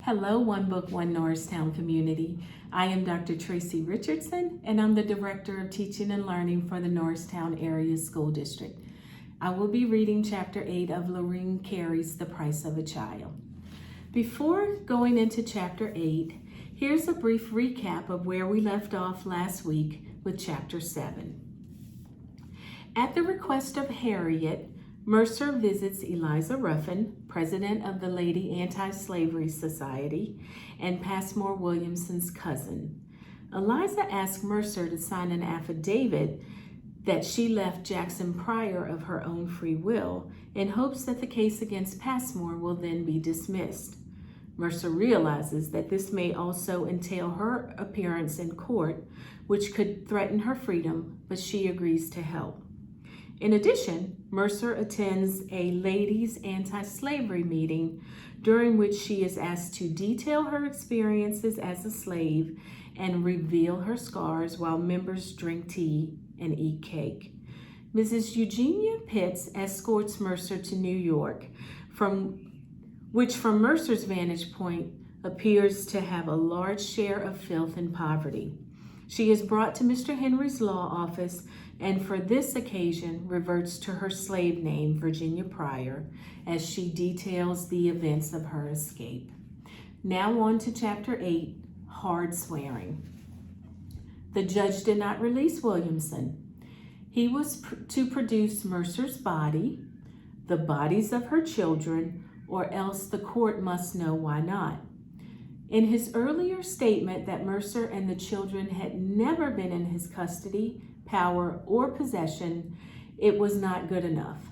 Hello, One Book, One Norristown community. I am Dr. Tracy Richardson, and I'm the Director of Teaching and Learning for the Norristown Area School District. I will be reading Chapter 8 of Lorene Cary's The Price of a Child. Before going into Chapter 8, here's a brief recap of where we left off last week with Chapter 7. At the request of Harriet, Mercer visits Eliza Ruffin, president of the Lady Anti-Slavery Society, and Passmore Williamson's cousin. Eliza asks Mercer to sign an affidavit that she left Jackson Pryor of her own free will in hopes that the case against Passmore will then be dismissed. Mercer realizes that this may also entail her appearance in court, which could threaten her freedom, but she agrees to help. In addition, Mercer attends a ladies' anti-slavery meeting during which she is asked to detail her experiences as a slave and reveal her scars while members drink tea and eat cake. Mrs. Eugenia Pitts escorts Mercer to New York, which from Mercer's vantage point appears to have a large share of filth and poverty. She is brought to Mr. Henry's law office and for this occasion reverts to her slave name, Virginia Pryor, as she details the events of her escape. Now on to Chapter 8, Hard Swearing. The judge did not release Williamson. He was to produce Mercer's body, the bodies of her children, or else the court must know why not. In his earlier statement that Mercer and the children had never been in his custody, power, or possession, it was not good enough.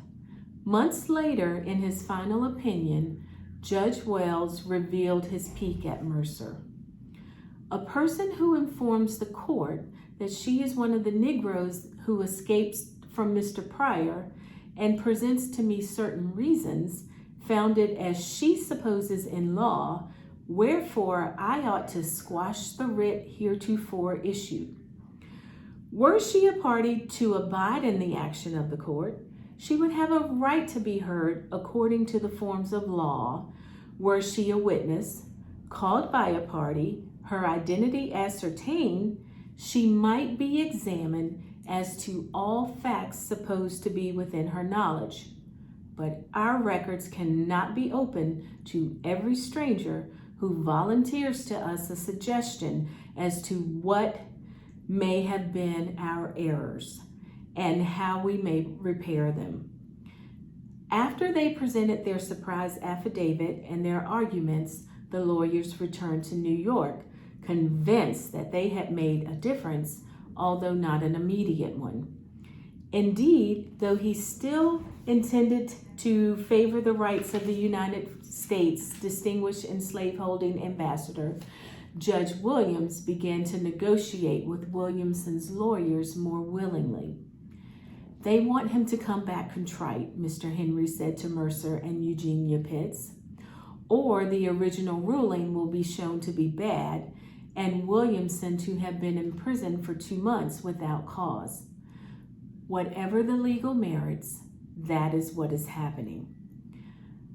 Months later, in his final opinion, Judge Wells revealed his peek at Mercer. A person who informs the court that she is one of the Negroes who escapes from Mr. Pryor and presents to me certain reasons, founded as she supposes in law, wherefore I ought to squash the writ heretofore issued. Were she a party to abide in the action of the court, she would have a right to be heard according to the forms of law. Were she a witness, called by a party, her identity ascertained, she might be examined as to all facts supposed to be within her knowledge. But our records cannot be open to every stranger who volunteers to us a suggestion as to what may have been our errors and how we may repair them. After they presented their surprise affidavit and their arguments, the lawyers returned to New York, convinced that they had made a difference, although not an immediate one. Indeed, though he still intended to favor the rights of the United States distinguished enslaveholding ambassador, Judge Williams began to negotiate with Williamson's lawyers more willingly. They want him to come back contrite, Mr. Henry said to Mercer and Eugenia Pitts, or the original ruling will be shown to be bad and Williamson to have been in prison for 2 months without cause. Whatever the legal merits, that is what is happening.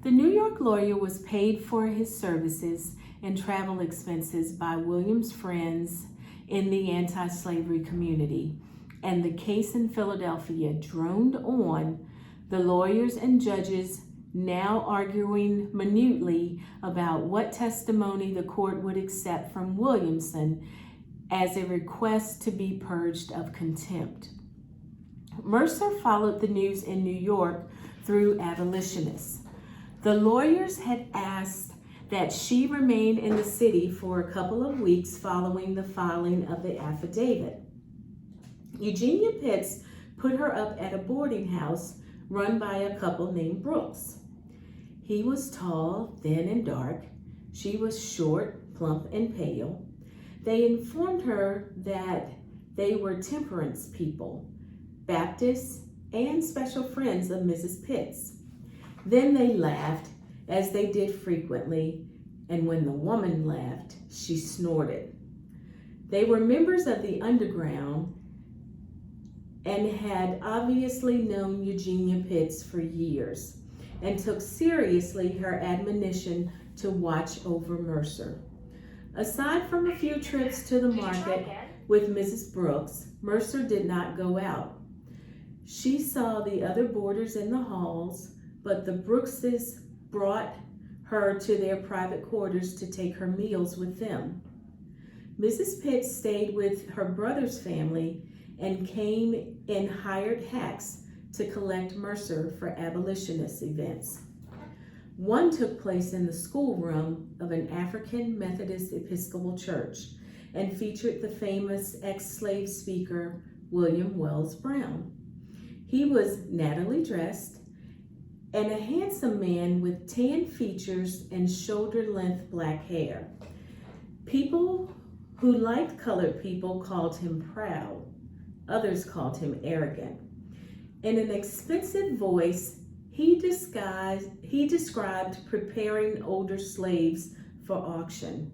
The New York lawyer was paid for his services and travel expenses by William's friends in the anti-slavery community, and the case in Philadelphia droned on, the lawyers and judges now arguing minutely about what testimony the court would accept from Williamson as a request to be purged of contempt. Mercer followed the news in New York through abolitionists. The lawyers had asked that she remain in the city for a couple of weeks following the filing of the affidavit. Eugenia Pitts put her up at a boarding house run by a couple named Brooks. He was tall, thin, and dark. She was short, plump, and pale. They informed her that they were temperance people, Baptists, and special friends of Mrs. Pitts. Then they laughed, as they did frequently, and when the woman laughed, she snorted. They were members of the underground and had obviously known Eugenia Pitts for years and took seriously her admonition to watch over Mercer. Aside from a few trips to the market with Mrs. Brooks, Mercer did not go out. She saw the other boarders in the halls, but the Brookses brought her to their private quarters to take her meals with them. Mrs. Pitt stayed with her brother's family and came in hired hacks to collect Mercer for abolitionist events. One took place in the schoolroom of an African Methodist Episcopal church and featured the famous ex-slave speaker William Wells Brown. He was nattily dressed and a handsome man with tan features and shoulder-length black hair. People who liked colored people called him proud. Others called him arrogant. In an expensive voice, he described preparing older slaves for auction.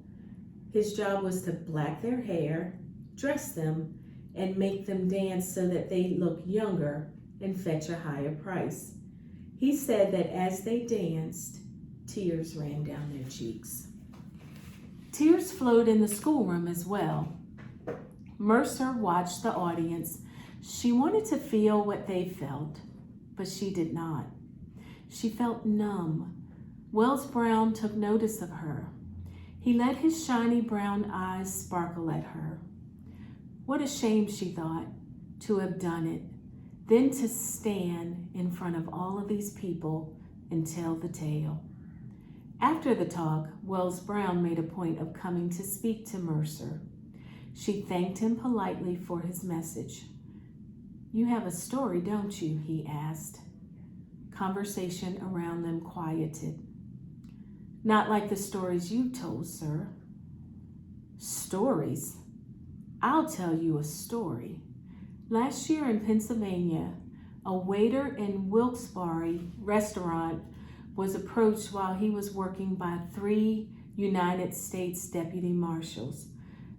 His job was to black their hair, dress them, and make them dance so that they look younger and fetch a higher price. He said that as they danced, tears ran down their cheeks. Tears flowed in the schoolroom as well. Mercer watched the audience. She wanted to feel what they felt, but she did not. She felt numb. Wells Brown took notice of her. He let his shiny brown eyes sparkle at her. What a shame, she thought, to have done it, then to stand in front of all of these people and tell the tale. After the talk, Wells Brown made a point of coming to speak to Mercer. She thanked him politely for his message. "You have a story, don't you?" he asked. Conversation around them quieted. "Not like the stories you told, sir." "Stories? I'll tell you a story. Last year in Pennsylvania, a waiter in Wilkes-Barre restaurant was approached while he was working by 3 United States deputy marshals.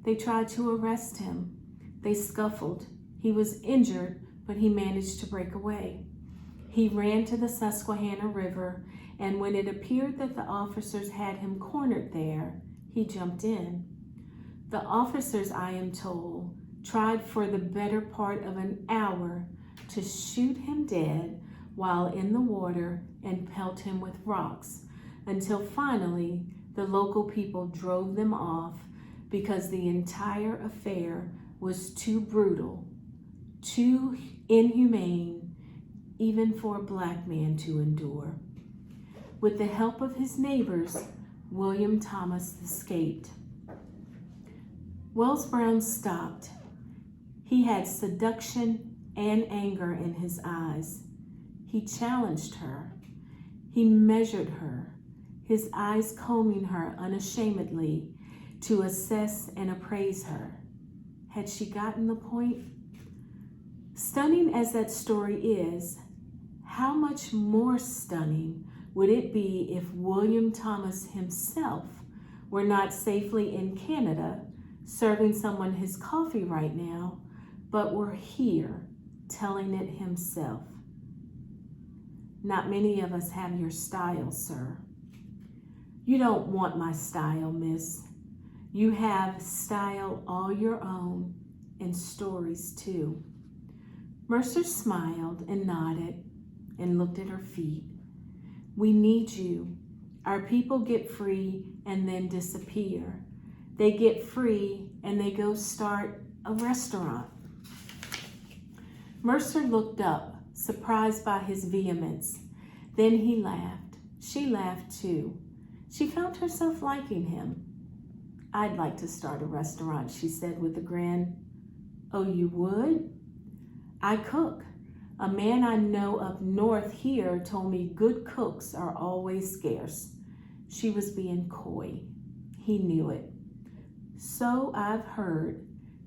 They tried to arrest him. They scuffled. He was injured, but he managed to break away. He ran to the Susquehanna River, and when it appeared that the officers had him cornered there, he jumped in. The officers, I am told, tried for the better part of an hour to shoot him dead while in the water and pelt him with rocks, until finally the local people drove them off because the entire affair was too brutal, too inhumane, even for a black man to endure. With the help of his neighbors, William Thomas escaped. Wells Brown stopped. He had seduction and anger in his eyes. He challenged her. He measured her, his eyes combing her unashamedly to assess and appraise her. Had she gotten the point? Stunning as that story is, how much more stunning would it be if William Thomas himself were not safely in Canada serving someone his coffee right now, but were here telling it himself? Not many of us have your style, sir. You don't want my style, miss. You have style all your own, and stories too. Mercer smiled and nodded and looked at her feet. We need you. Our people get free and then disappear. They get free and they go start a restaurant. Mercer looked up, surprised by his vehemence. Then he laughed. She laughed too. She found herself liking him. I'd like to start a restaurant, she said with a grin. Oh, you would? I cook. A man I know up north here told me good cooks are always scarce. She was being coy. He knew it. So I've heard.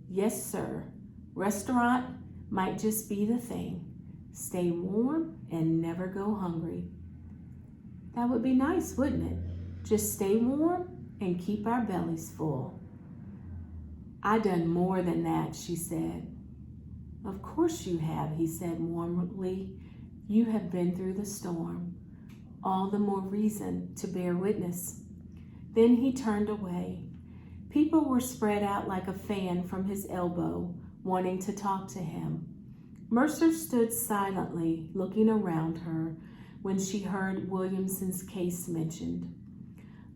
Yes, sir. Restaurant might just be the thing. Stay warm and never go hungry. That would be nice, wouldn't it? Just stay warm and keep our bellies full. I done more than that, she said. Of course you have, he said warmly. You have been through the storm. All the more reason to bear witness. Then he turned away. People were spread out like a fan from his elbow, wanting to talk to him. Mercer stood silently, looking around her, when she heard Williamson's case mentioned.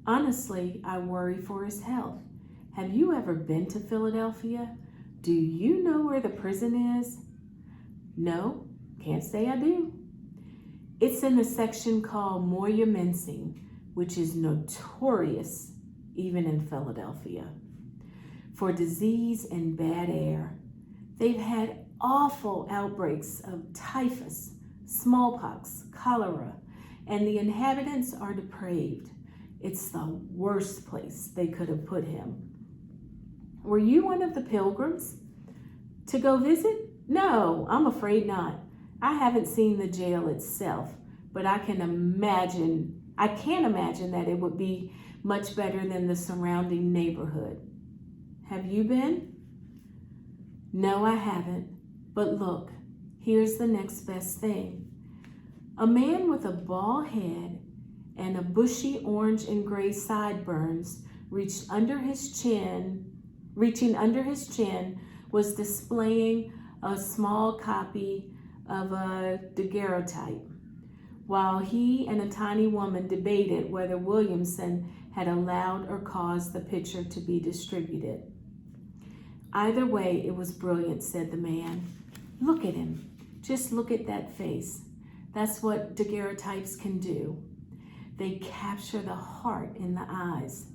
Honestly, I worry for his health. Have you ever been to Philadelphia? Do you know where the prison is? No, can't say I do. It's in a section called Moyamensing, which is notorious, even in Philadelphia, for disease and bad air. They've had awful outbreaks of typhus, smallpox, cholera, and the inhabitants are depraved. It's the worst place they could have put him. Were you one of the pilgrims to go visit? No, I'm afraid not. I haven't seen the jail itself, but I can't imagine that it would be much better than the surrounding neighborhood. Have you been? No, I haven't. But look, here's the next best thing. A man with a bald head and a bushy orange and gray sideburns reaching under his chin, was displaying a small copy of a daguerreotype, while he and a tiny woman debated whether Williamson had allowed or caused the picture to be distributed. Either way, it was brilliant, said the man. Look at him. Just look at that face. That's what daguerreotypes can do. They capture the heart in the eyes.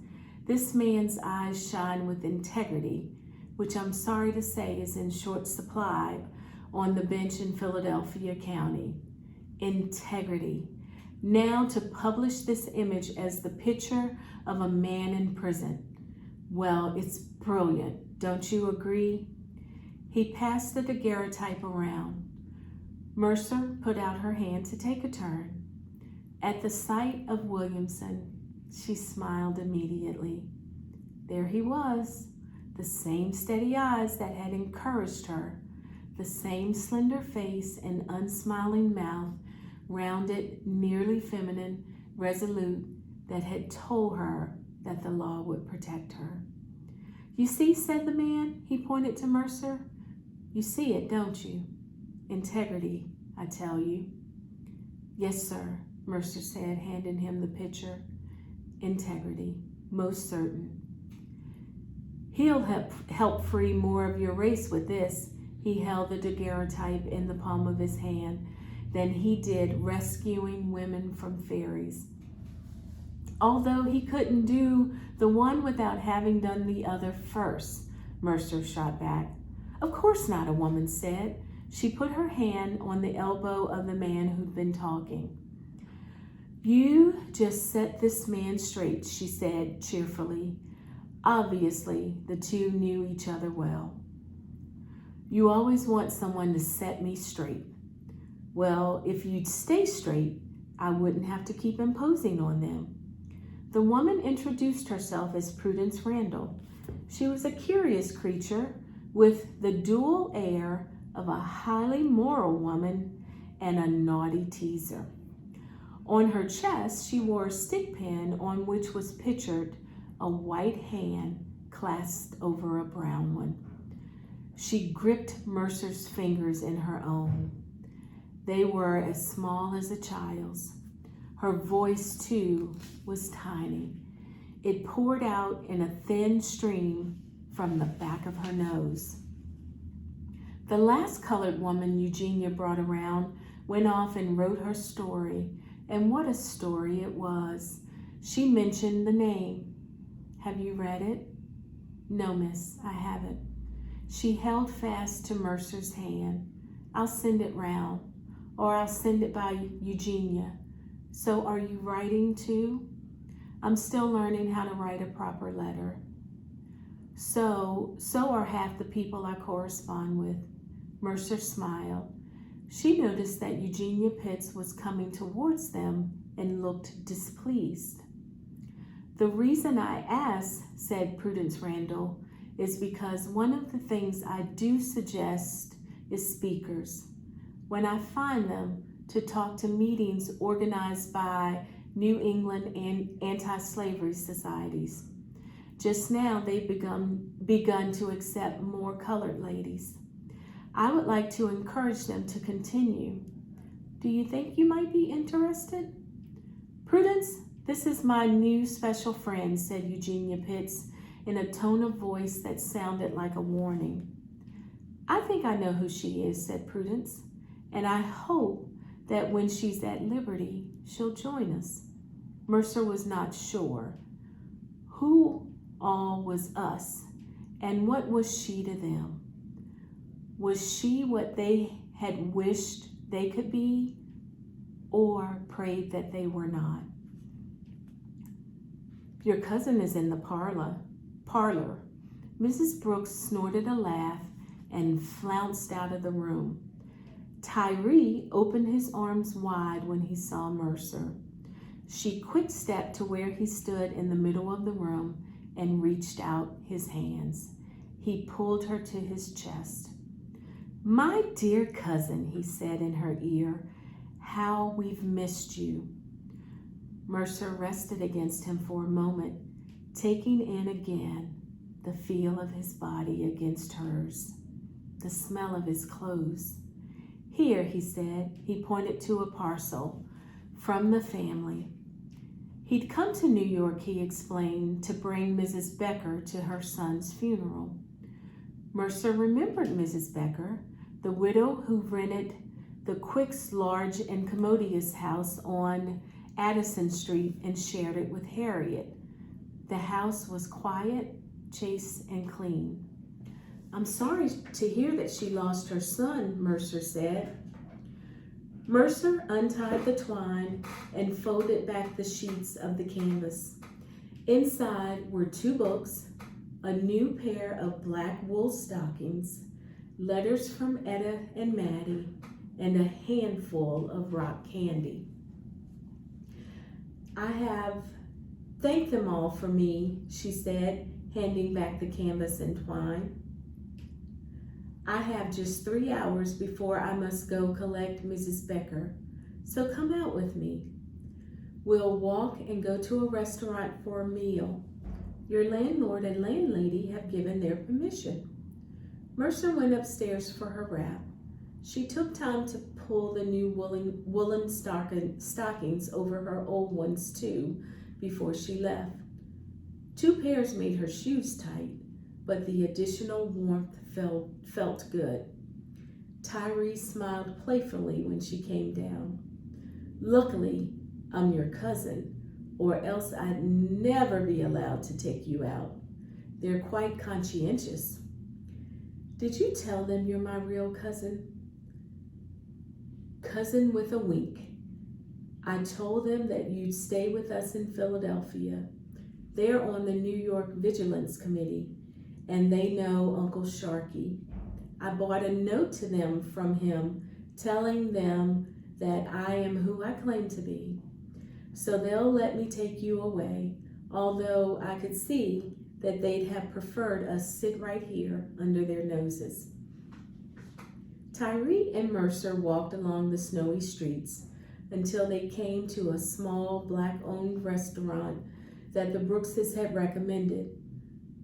This man's eyes shine with integrity, which I'm sorry to say is in short supply on the bench in Philadelphia County. Integrity. Now to publish this image as the picture of a man in prison. Well, it's brilliant. Don't you agree? He passed the daguerreotype around. Mercer put out her hand to take a turn. At the sight of Williamson, she smiled immediately. There he was, the same steady eyes that had encouraged her, the same slender face and unsmiling mouth, rounded, nearly feminine, resolute, that had told her that the law would protect her. You see, said the man. He pointed to Mercer. You see it, don't you? Integrity, I tell you. Yes, sir, Mercer said, handing him the picture. Integrity, most certain. He'll help free more of your race with this. He held the daguerreotype in the palm of his hand than he did rescuing women from ferries. Although he couldn't do the one without having done the other first, Mercer shot back. Of course not, a woman said. She put her hand on the elbow of the man who'd been talking. You just set this man straight, she said cheerfully. Obviously, the two knew each other well. You always want someone to set me straight. Well, if you'd stay straight, I wouldn't have to keep imposing on them. The woman introduced herself as Prudence Randall. She was a curious creature with the dual air of a highly moral woman and a naughty teaser. On her chest, she wore a stick pin on which was pictured a white hand clasped over a brown one. She gripped Mercer's fingers in her own. They were as small as a child's. Her voice, too, was tiny. It poured out in a thin stream from the back of her nose. The last colored woman Eugenia brought around went off and wrote her story, and what a story it was. She mentioned the name. Have you read it? No, miss, I haven't. She held fast to Mercer's hand. I'll send it round, or I'll send it by Eugenia. So are you writing too? I'm still learning how to write a proper letter. So are half the people I correspond with. Mercer smiled. She noticed that Eugenia Pitts was coming towards them and looked displeased. The reason I ask, said Prudence Randall, is because one of the things I do suggest is speakers. When I find them, to talk to meetings organized by New England and anti-slavery societies. Just now, they've begun to accept more colored ladies. I would like to encourage them to continue. Do you think you might be interested? Prudence, this is my new special friend, said Eugenia Pitts in a tone of voice that sounded like a warning. I think I know who she is, said Prudence, and I hope that when she's at liberty, she'll join us. Mercer was not sure. Who all was us, and what was she to them? Was she what they had wished they could be, or prayed that they were not? Your cousin is in the parlor. Mrs. Brooks snorted a laugh and flounced out of the room. Tyree opened his arms wide when he saw Mercer. She quick-stepped to where he stood in the middle of the room and reached out his hands. He pulled her to his chest. My dear cousin, he said in her ear, how we've missed you. Mercer rested against him for a moment, taking in again the feel of his body against hers, the smell of his clothes. Here, he said, he pointed to a parcel from the family. He'd come to New York, he explained, to bring Mrs. Becker to her son's funeral. Mercer remembered Mrs. Becker, the widow who rented the Quicks' large and commodious house on Addison Street and shared it with Harriet. The house was quiet, chaste, and clean. I'm sorry to hear that she lost her son, Mercer said. Mercer untied the twine and folded back the sheets of the canvas. Inside were 2 books, a new pair of black wool stockings, letters from Etta and Maddie, and a handful of rock candy. I have thanked them all for me, she said, handing back the canvas and twine. I have just 3 hours before I must go collect Mrs. Becker, so come out with me. We'll walk and go to a restaurant for a meal. Your landlord and landlady have given their permission. Mercer went upstairs for her wrap. She took time to pull the new woolen stockings over her old ones too before she left. 2 pairs made her shoes tight, but the additional warmth felt good. Tyree smiled playfully when she came down. Luckily, I'm your cousin, or else I'd never be allowed to take you out. They're quite conscientious. Did you tell them you're my real cousin? Cousin with a wink. I told them that you'd stay with us in Philadelphia. They're on the New York Vigilance Committee, and they know Uncle Sharkey. I bought a note to them from him telling them that I am who I claim to be. So they'll let me take you away, although I could see that they'd have preferred us sit right here under their noses. Tyree and Mercer walked along the snowy streets until they came to a small black-owned restaurant that the Brookses had recommended.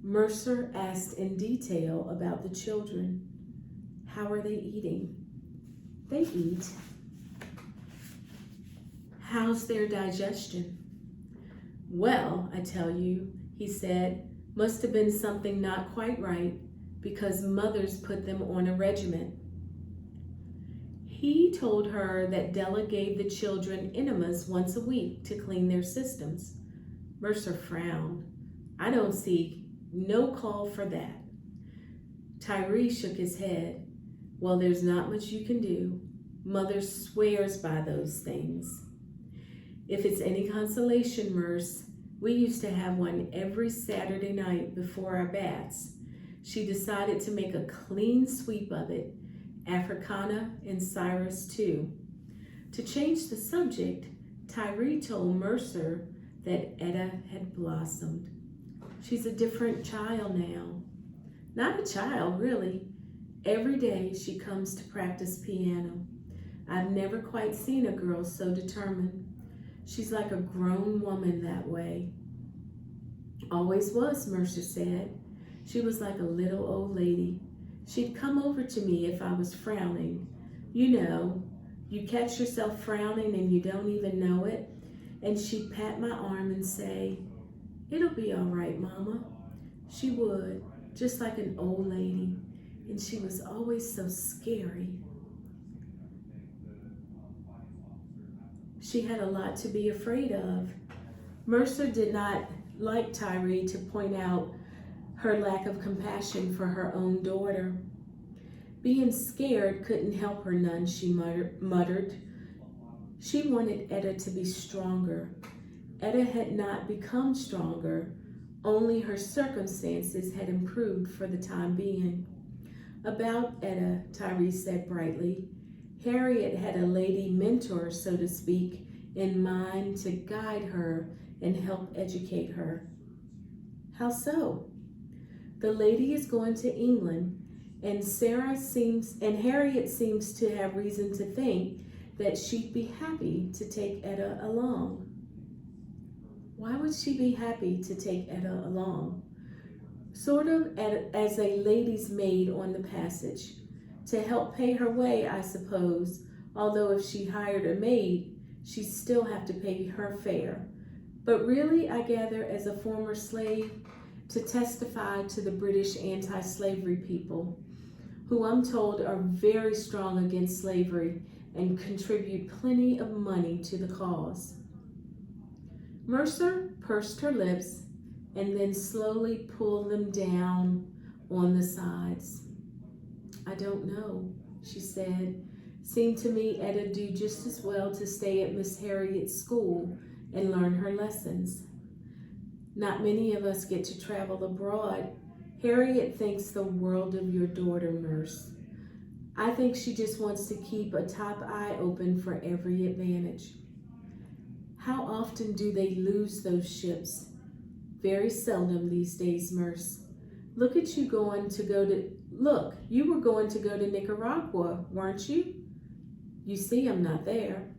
Mercer asked in detail about the children. How are they eating? They eat. How's their digestion? Well, I tell you, he said, must have been something not quite right because mothers put them on a regimen. He told her that Della gave the children enemas once a week to clean their systems. Mercer frowned. I don't see no call for that. Tyree shook his head. Well, there's not much you can do. Mother swears by those things. If it's any consolation, Merce, we used to have one every Saturday night before our baths. She decided to make a clean sweep of it, Africana and Cyrus too. To change the subject, Tyree told Mercer that Etta had blossomed. She's a different child now. Not a child, really. Every day she comes to practice piano. I've never quite seen a girl so determined. She's like a grown woman that way. Always was, Mercer said. She was like a little old lady. She'd come over to me if I was frowning. You know, you catch yourself frowning and you don't even know it. And she'd pat my arm and say, "It'll be all right, Mama." She would, just like an old lady. And she was always so scary. She had a lot to be afraid of. Mercer did not like Cary to point out her lack of compassion for her own daughter. Being scared couldn't help her none, she muttered. She wanted Etta to be stronger. Etta had not become stronger, only her circumstances had improved for the time being. About Etta, Cary said brightly, Harriet had a lady mentor, so to speak, in mind to guide her and help educate her. How so? The lady is going to England, and Harriet seems to have reason to think that she'd be happy to take Etta along. Why would she be happy to take Etta along? Sort of as a lady's maid on the passage, to help pay her way, I suppose, although if she hired a maid, she'd still have to pay her fare. But really, I gather, as a former slave, to testify to the British anti-slavery people, who I'm told are very strong against slavery and contribute plenty of money to the cause. Mercer pursed her lips and then slowly pulled them down on the sides. I don't know, she said. Seemed to me Etta do just as well to stay at Miss Harriet's school and learn her lessons. Not many of us get to travel abroad. Harriet thinks the world of your daughter, Nurse. I think she just wants to keep a top eye open for every advantage. How often do they lose those ships? Very seldom these days, Merce. You were going to go to Nicaragua, weren't you? You see, I'm not there.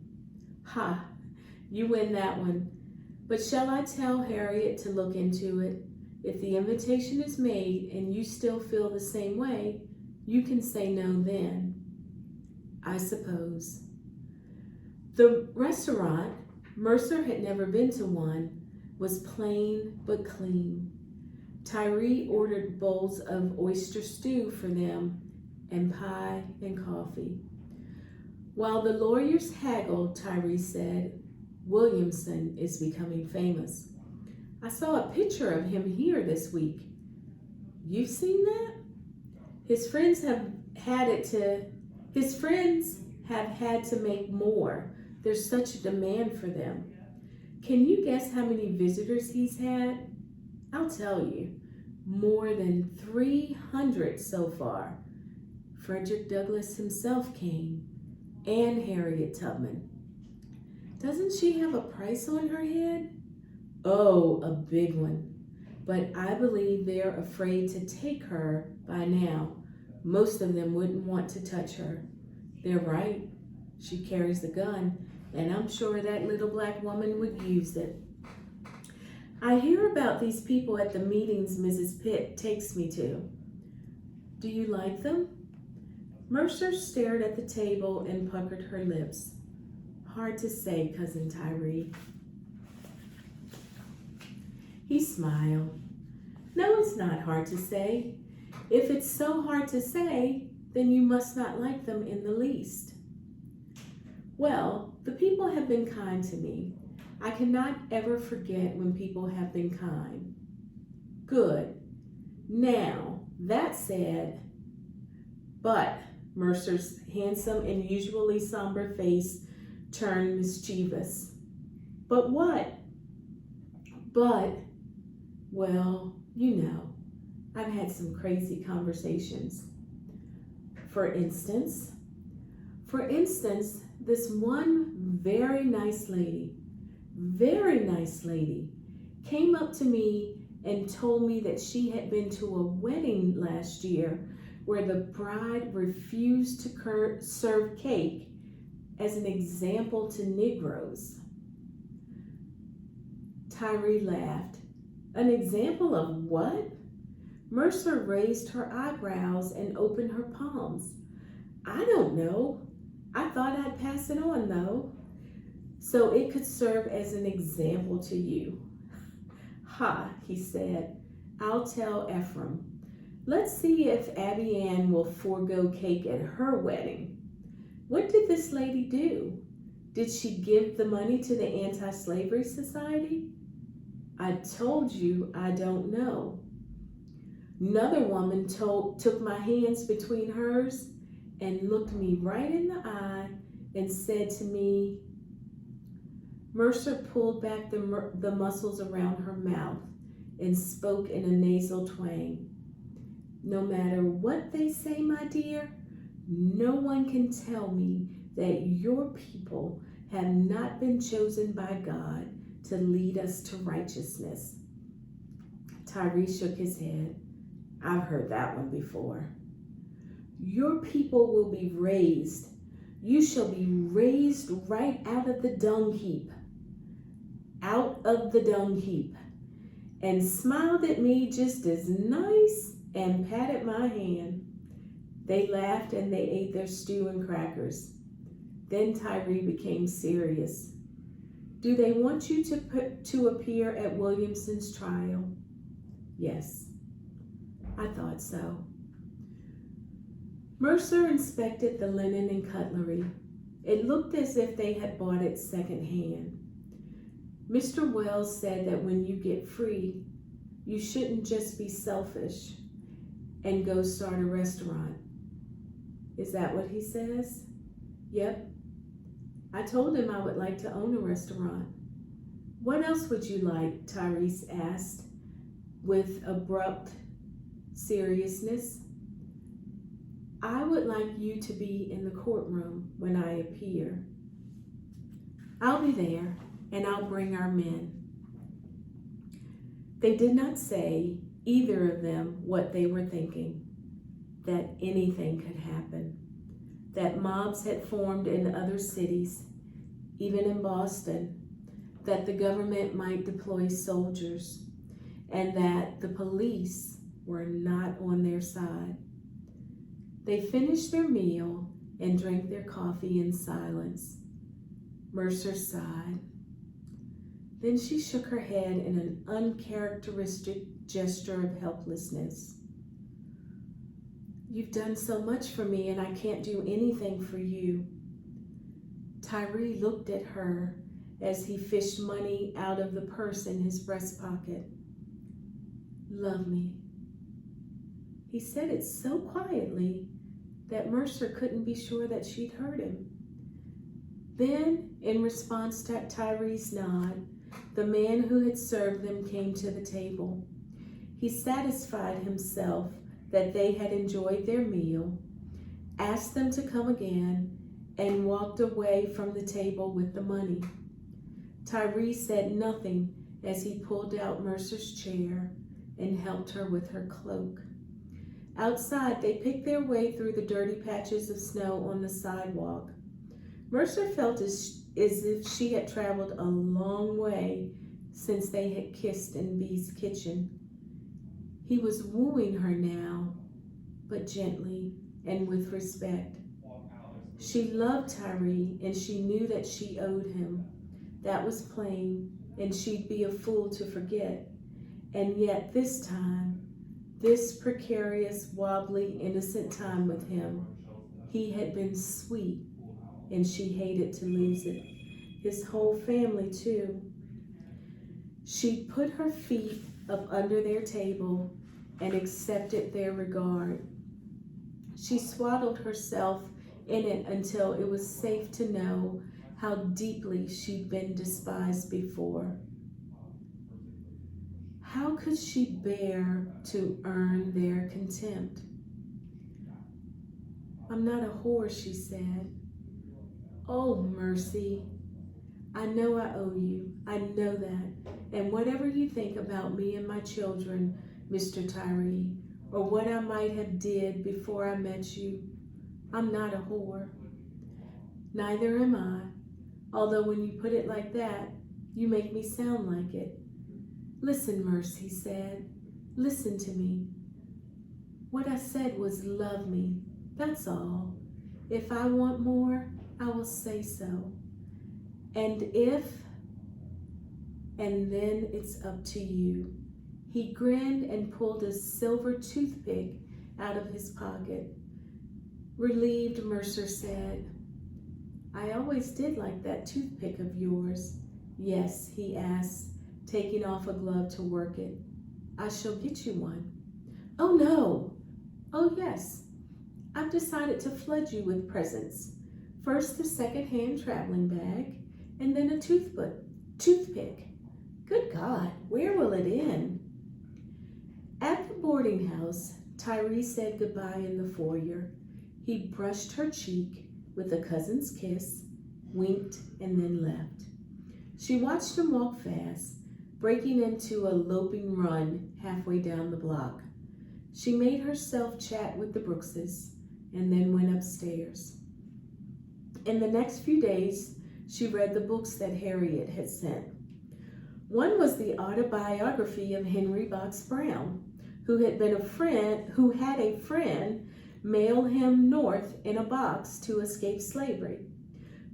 Ha, you win that one. But shall I tell Harriet to look into it? If the invitation is made and you still feel the same way, you can say no then. I suppose. The restaurant, Mercer had never been to one, was plain but clean. Cary ordered bowls of oyster stew for them and pie and coffee. While the lawyers haggled, Cary said, Williamson is becoming famous. I saw a picture of him here this week. You've seen that? His friends have had to make more. There's such a demand for them. Can you guess how many visitors he's had? I'll tell you, more than 300 so far. Frederick Douglass himself came, and Harriet Tubman. Doesn't she have a price on her head? Oh, a big one. But I believe they're afraid to take her by now. Most of them wouldn't want to touch her. They're right. She carries a gun, and I'm sure that little black woman would use it. I hear about these people at the meetings Mrs. Pitt takes me to. Do you like them? Mercer stared at the table and puckered her lips. Hard to say, Cousin Cary. He smiled. No, it's not hard to say. If it's so hard to say, then you must not like them in the least. Well, the people have been kind to me. I cannot ever forget when people have been kind. Good. Now, that said, but Mercer's handsome and usually somber face turned mischievous. But what? But, well, you know, I've had some crazy conversations. For instance, this one very nice lady, came up to me and told me that she had been to a wedding last year where the bride refused to serve cake as an example to Negroes. Tyree laughed. An example of what? Mercer raised her eyebrows and opened her palms. I don't know. I thought I'd pass it on, though, so it could serve as an example to you. Ha, he said. I'll tell Ephraim. Let's see if Abby Ann will forego cake at her wedding. What did this lady do? Did she give the money to the Anti-Slavery Society? I told you I don't know. Another woman took my hands between hers and looked me right in the eye and said to me, Mercer pulled back the muscles around her mouth and spoke in a nasal twang. No matter what they say, my dear, no one can tell me that your people have not been chosen by God to lead us to righteousness. Tyree shook his head. I've heard that one before. Your people will be raised. You shall be raised right out of the dung heap. Out of the dung heap. And smiled at me just as nice and patted my hand. They laughed and they ate their stew and crackers. Then Tyree became serious. Do they want you to appear at Williamson's trial? Yes, I thought so. Mercer inspected the linen and cutlery. It looked as if they had bought it secondhand. Mr. Wells said that when you get free, you shouldn't just be selfish and go start a restaurant. Is that what he says? Yep. I told him I would like to own a restaurant. What else would you like? Tyrese asked with abrupt seriousness. I would like you to be in the courtroom when I appear. I'll be there, and I'll bring our men. They did not say, either of them, what they were thinking, that anything could happen, that mobs had formed in other cities, even in Boston, that the government might deploy soldiers, and that the police were not on their side. They finished their meal and drank their coffee in silence. Mercer sighed. Then she shook her head in an uncharacteristic gesture of helplessness. You've done so much for me, and I can't do anything for you. Tyree looked at her as he fished money out of the purse in his breast pocket. Love me. He said it so quietly that Mercer couldn't be sure that she'd heard him. Then, in response to Tyree's nod, the man who had served them came to the table. He satisfied himself that they had enjoyed their meal, asked them to come again, and walked away from the table with the money. Tyree said nothing as he pulled out Mercer's chair and helped her with her cloak. Outside, they picked their way through the dirty patches of snow on the sidewalk. Mercer felt as if she had traveled a long way since they had kissed in Bee's kitchen. He was wooing her now, but gently and with respect. She loved Tyree, and she knew that she owed him. That was plain, and she'd be a fool to forget. And yet this time, this precarious, wobbly, innocent time with him, he had been sweet, and she hated to lose it. His whole family, too. She put her feet up under their table and accepted their regard. She swaddled herself in it until it was safe to know how deeply she'd been despised before. How could she bear to earn their contempt? I'm not a whore, she said. Oh, mercy. I know I owe you. I know that. And whatever you think about me and my children, Mr. Tyree, or what I might have did before I met you, I'm not a whore. Neither am I. Although when you put it like that, you make me sound like it. Listen, Merce, he said. Listen to me. What I said was love me. That's all. If I want more, I will say so. And then it's up to you. He grinned and pulled a silver toothpick out of his pocket. Relieved, Mercer said, I always did like that toothpick of yours. Yes, he asked, taking off a glove to work it. I shall get you one. Oh, no. Oh, yes. I've decided to flood you with presents. First the second-hand traveling bag, and then a toothpick. Good God, where will it end? At the boarding house, Tyree said goodbye in the foyer. He brushed her cheek with a cousin's kiss, winked, and then left. She watched him walk fast, breaking into a loping run halfway down the block. She made herself chat with the Brookses and then went upstairs. In the next few days, she read the books that Harriet had sent. One was the autobiography of Henry Box Brown, who had a friend mail him north in a box to escape slavery.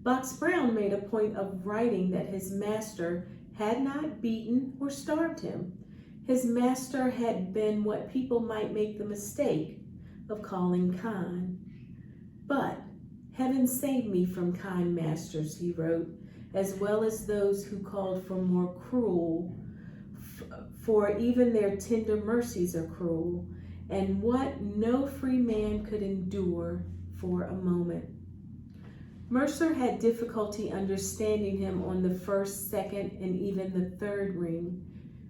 Box Brown made a point of writing that his master had not beaten or starved him. His master had been what people might make the mistake of calling kind. But heaven save me from kind masters, he wrote, as well as those who called for more cruel, for even their tender mercies are cruel, and what no free man could endure for a moment. Mercer had difficulty understanding him on the first, second, and even the third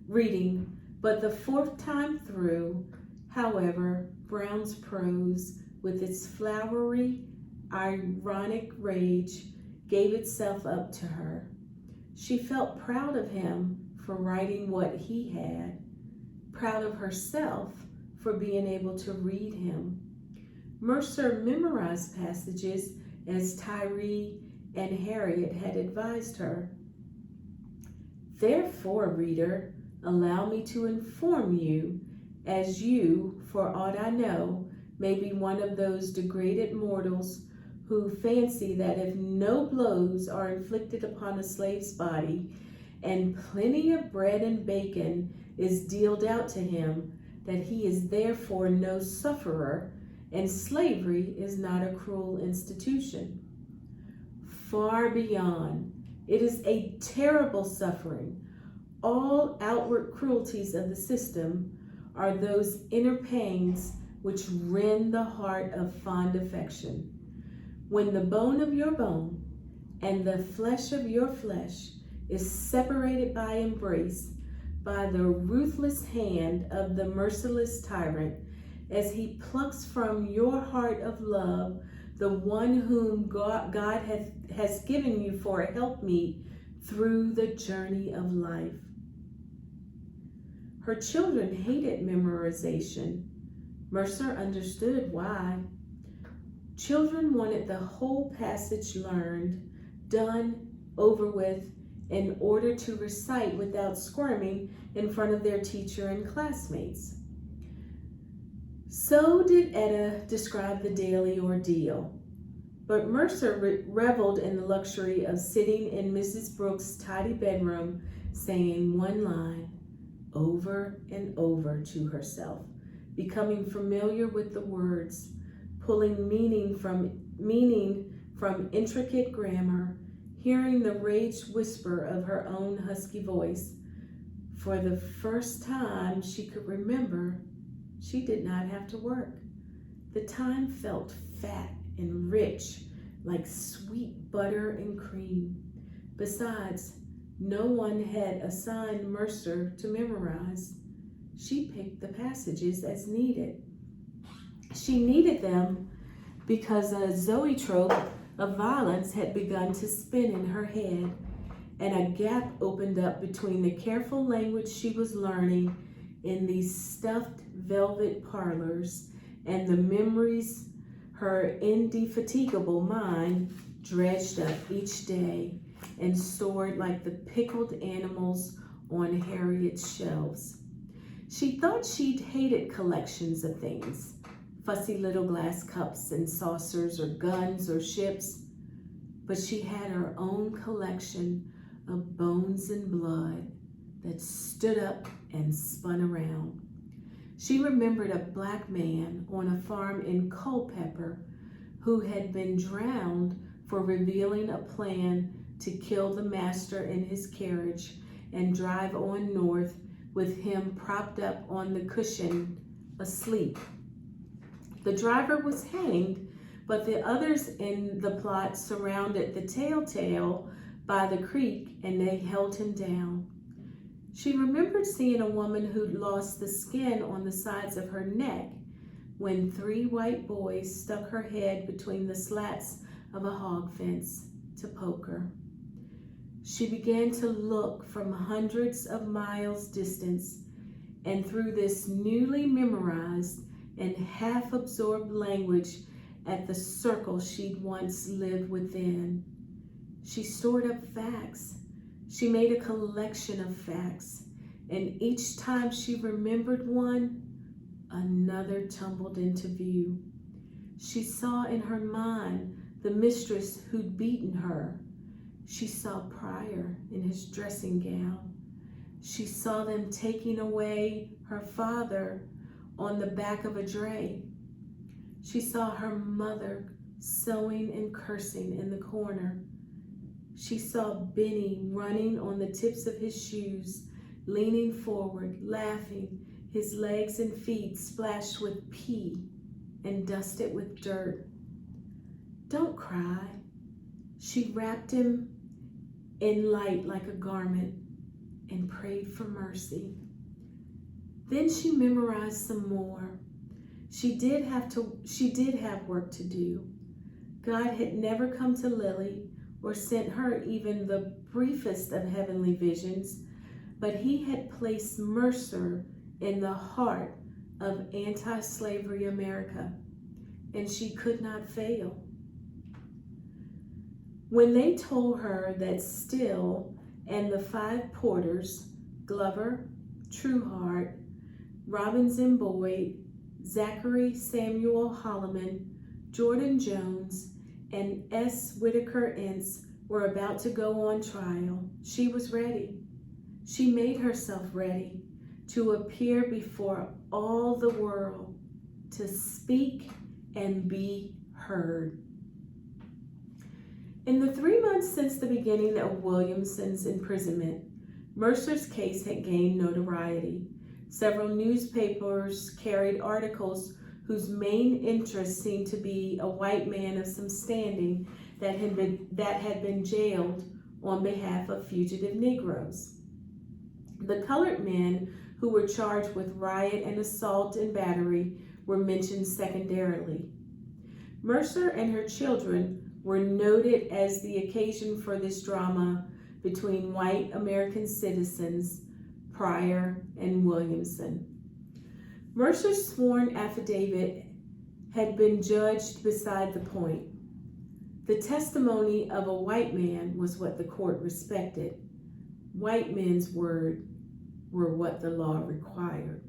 reading, but the fourth time through, however, Brown's prose, with its flowery, ironic rage, gave itself up to her. She felt proud of him for writing what he had, proud of herself for being able to read him. Mercer memorized passages as Tyree and Harriet had advised her. Therefore, reader, allow me to inform you, as you, for aught I know, may be one of those degraded mortals who fancy that if no blows are inflicted upon a slave's body, and plenty of bread and bacon is dealt out to him, that he is therefore no sufferer, and slavery is not a cruel institution. Far beyond. It is a terrible suffering. All outward cruelties of the system are those inner pangs which rend the heart of fond affection. When the bone of your bone and the flesh of your flesh is separated by embrace, by the ruthless hand of the merciless tyrant, as he plucks from your heart of love the one whom God has given you for a helpmeet through the journey of life. Her children hated memorization. Mercer understood why. Children wanted the whole passage learned, done, over with, in order to recite without squirming in front of their teacher and classmates. So did Etta describe the daily ordeal. But Mercer reveled in the luxury of sitting in Mrs. Brooks' tidy bedroom, saying one line over and over to herself, becoming familiar with the words, pulling meaning from intricate grammar, hearing the raged whisper of her own husky voice. For the first time she could remember, she did not have to work. The time felt fat and rich, like sweet butter and cream. Besides, no one had assigned Mercer to memorize. She picked the passages as needed. She needed them because a zoetrope of violence had begun to spin in her head, and a gap opened up between the careful language she was learning in these stuffed velvet parlors and the memories her indefatigable mind dredged up each day and stored like the pickled animals on Harriet's shelves. She thought she'd hated collections of things, fussy little glass cups and saucers or guns or ships, but she had her own collection of bones and blood that stood up and spun around. She remembered a black man on a farm in Culpeper who had been drowned for revealing a plan to kill the master in his carriage and drive on north with him propped up on the cushion, asleep. The driver was hanged, but the others in the plot surrounded the telltale by the creek and they held him down. She remembered seeing a woman who'd lost the skin on the sides of her neck when 3 white boys stuck her head between the slats of a hog fence to poke her. She began to look from hundreds of miles distance and through this newly memorized and half-absorbed language at the circle she'd once lived within. She stored up facts. She made a collection of facts, and each time she remembered one, another tumbled into view. She saw in her mind the mistress who'd beaten her. She saw Pryor in his dressing gown. She saw them taking away her father on the back of a dray. She saw her mother sewing and cursing in the corner. She saw Benny running on the tips of his shoes, leaning forward, laughing, his legs and feet splashed with pee and dusted with dirt. "Don't cry." She wrapped him in light like a garment and prayed for mercy. Then she memorized some more. She did have work to do. God had never come to Lily or sent her even the briefest of heavenly visions, but he had placed Mercer in the heart of anti-slavery America, and she could not fail. When they told her that Still and the 5 porters, Glover, Trueheart, Robinson Boyd, Zachary Samuel Holloman, Jordan Jones, and S. Whitaker Ince were about to go on trial, she was ready. She made herself ready to appear before all the world, to speak and be heard. In the 3 months since the beginning of Williamson's imprisonment, Mercer's case had gained notoriety. Several newspapers carried articles whose main interest seemed to be a white man of some standing that had been jailed on behalf of fugitive Negroes. The colored men who were charged with riot and assault and battery were mentioned secondarily. Mercer and her children were noted as the occasion for this drama between white American citizens, Pryor and Williamson. Mercer's sworn affidavit had been judged beside the point. The testimony of a white man was what the court respected. White men's word were what the law required.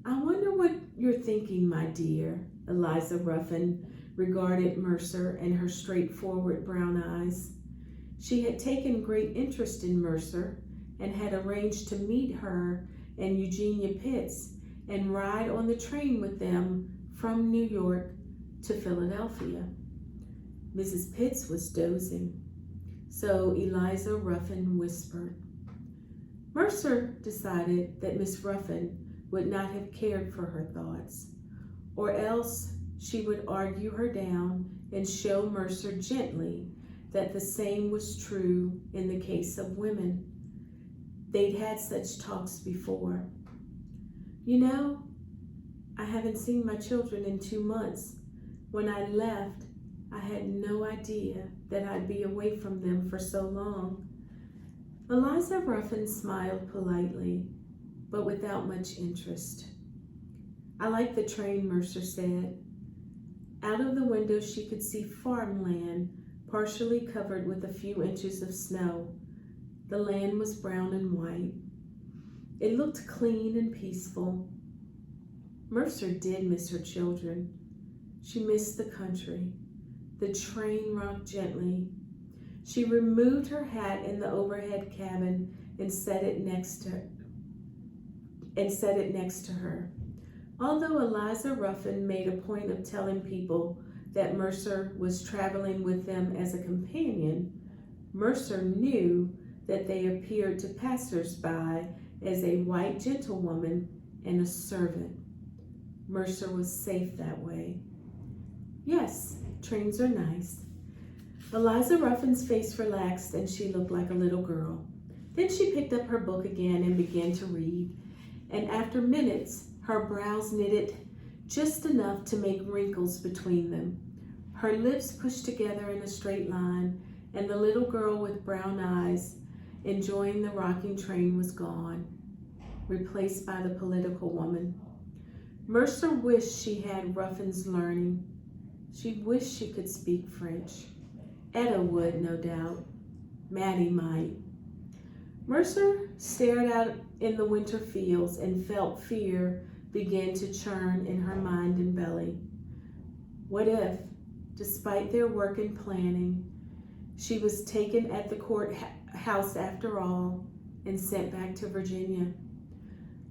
"I wonder what you're thinking, my dear," Eliza Ruffin regarded Mercer and her straightforward brown eyes. She had taken great interest in Mercer and had arranged to meet her and Eugenia Pitts and ride on the train with them from New York to Philadelphia. Mrs. Pitts was dozing, so Eliza Ruffin whispered. Mercer decided that Miss Ruffin would not have cared for her thoughts, or else she would argue her down and show Mercer gently that the same was true in the case of women. They'd had such talks before. "You know, I haven't seen my children in 2 months. When I left, I had no idea that I'd be away from them for so long." Eliza Ruffin smiled politely, but without much interest. "I like the train," Mercer said. Out of the window she could see farmland partially covered with a few inches of snow. The land was brown and white. It looked clean and peaceful. Mercer did miss her children. She missed the country. The train rocked gently. She removed her hat in the overhead cabin and set it next to her. Although Eliza Ruffin made a point of telling people that Mercer was traveling with them as a companion, Mercer knew that they appeared to passers-by as a white gentlewoman and a servant. Mercer was safe that way. Yes, trains are nice. Eliza Ruffin's face relaxed and she looked like a little girl. Then she picked up her book again and began to read. And after minutes, her brows knitted just enough to make wrinkles between them. Her lips pushed together in a straight line, and the little girl with brown eyes enjoying the rocking train was gone, replaced by the political woman. Mercer wished she had Ruffin's learning. She wished she could speak French. Etta would, no doubt. Maddie might. Mercer stared out in the winter fields and felt fear begin to churn in her mind and belly. What if, despite their work and planning, she was taken at the courthouse after all and sent back to Virginia,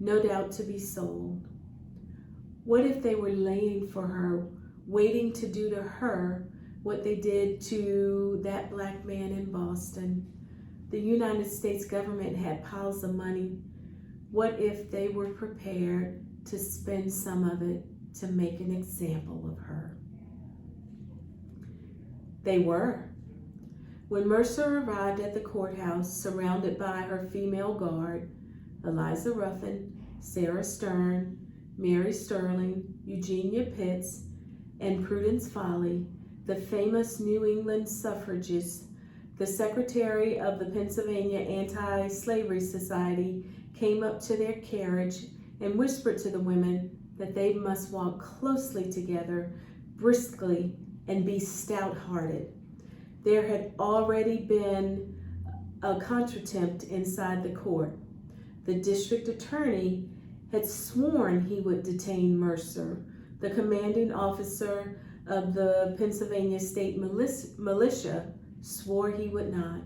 no doubt to be sold? What if they were laying for her, waiting to do to her what they did to that black man in Boston? The United States government had piles of money. What if they were prepared to spend some of it to make an example of her? They were. When Mercer arrived at the courthouse, surrounded by her female guard, Eliza Ruffin, Sarah Stern, Mary Sterling, Eugenia Pitts, and Prudence Foley, the famous New England suffragists, the secretary of the Pennsylvania Anti-Slavery Society, came up to their carriage and whispered to the women that they must walk closely together, briskly, and be stout-hearted. There had already been a contretemps inside the court. The district attorney had sworn he would detain Mercer. The commanding officer of the Pennsylvania State Militia swore he would not.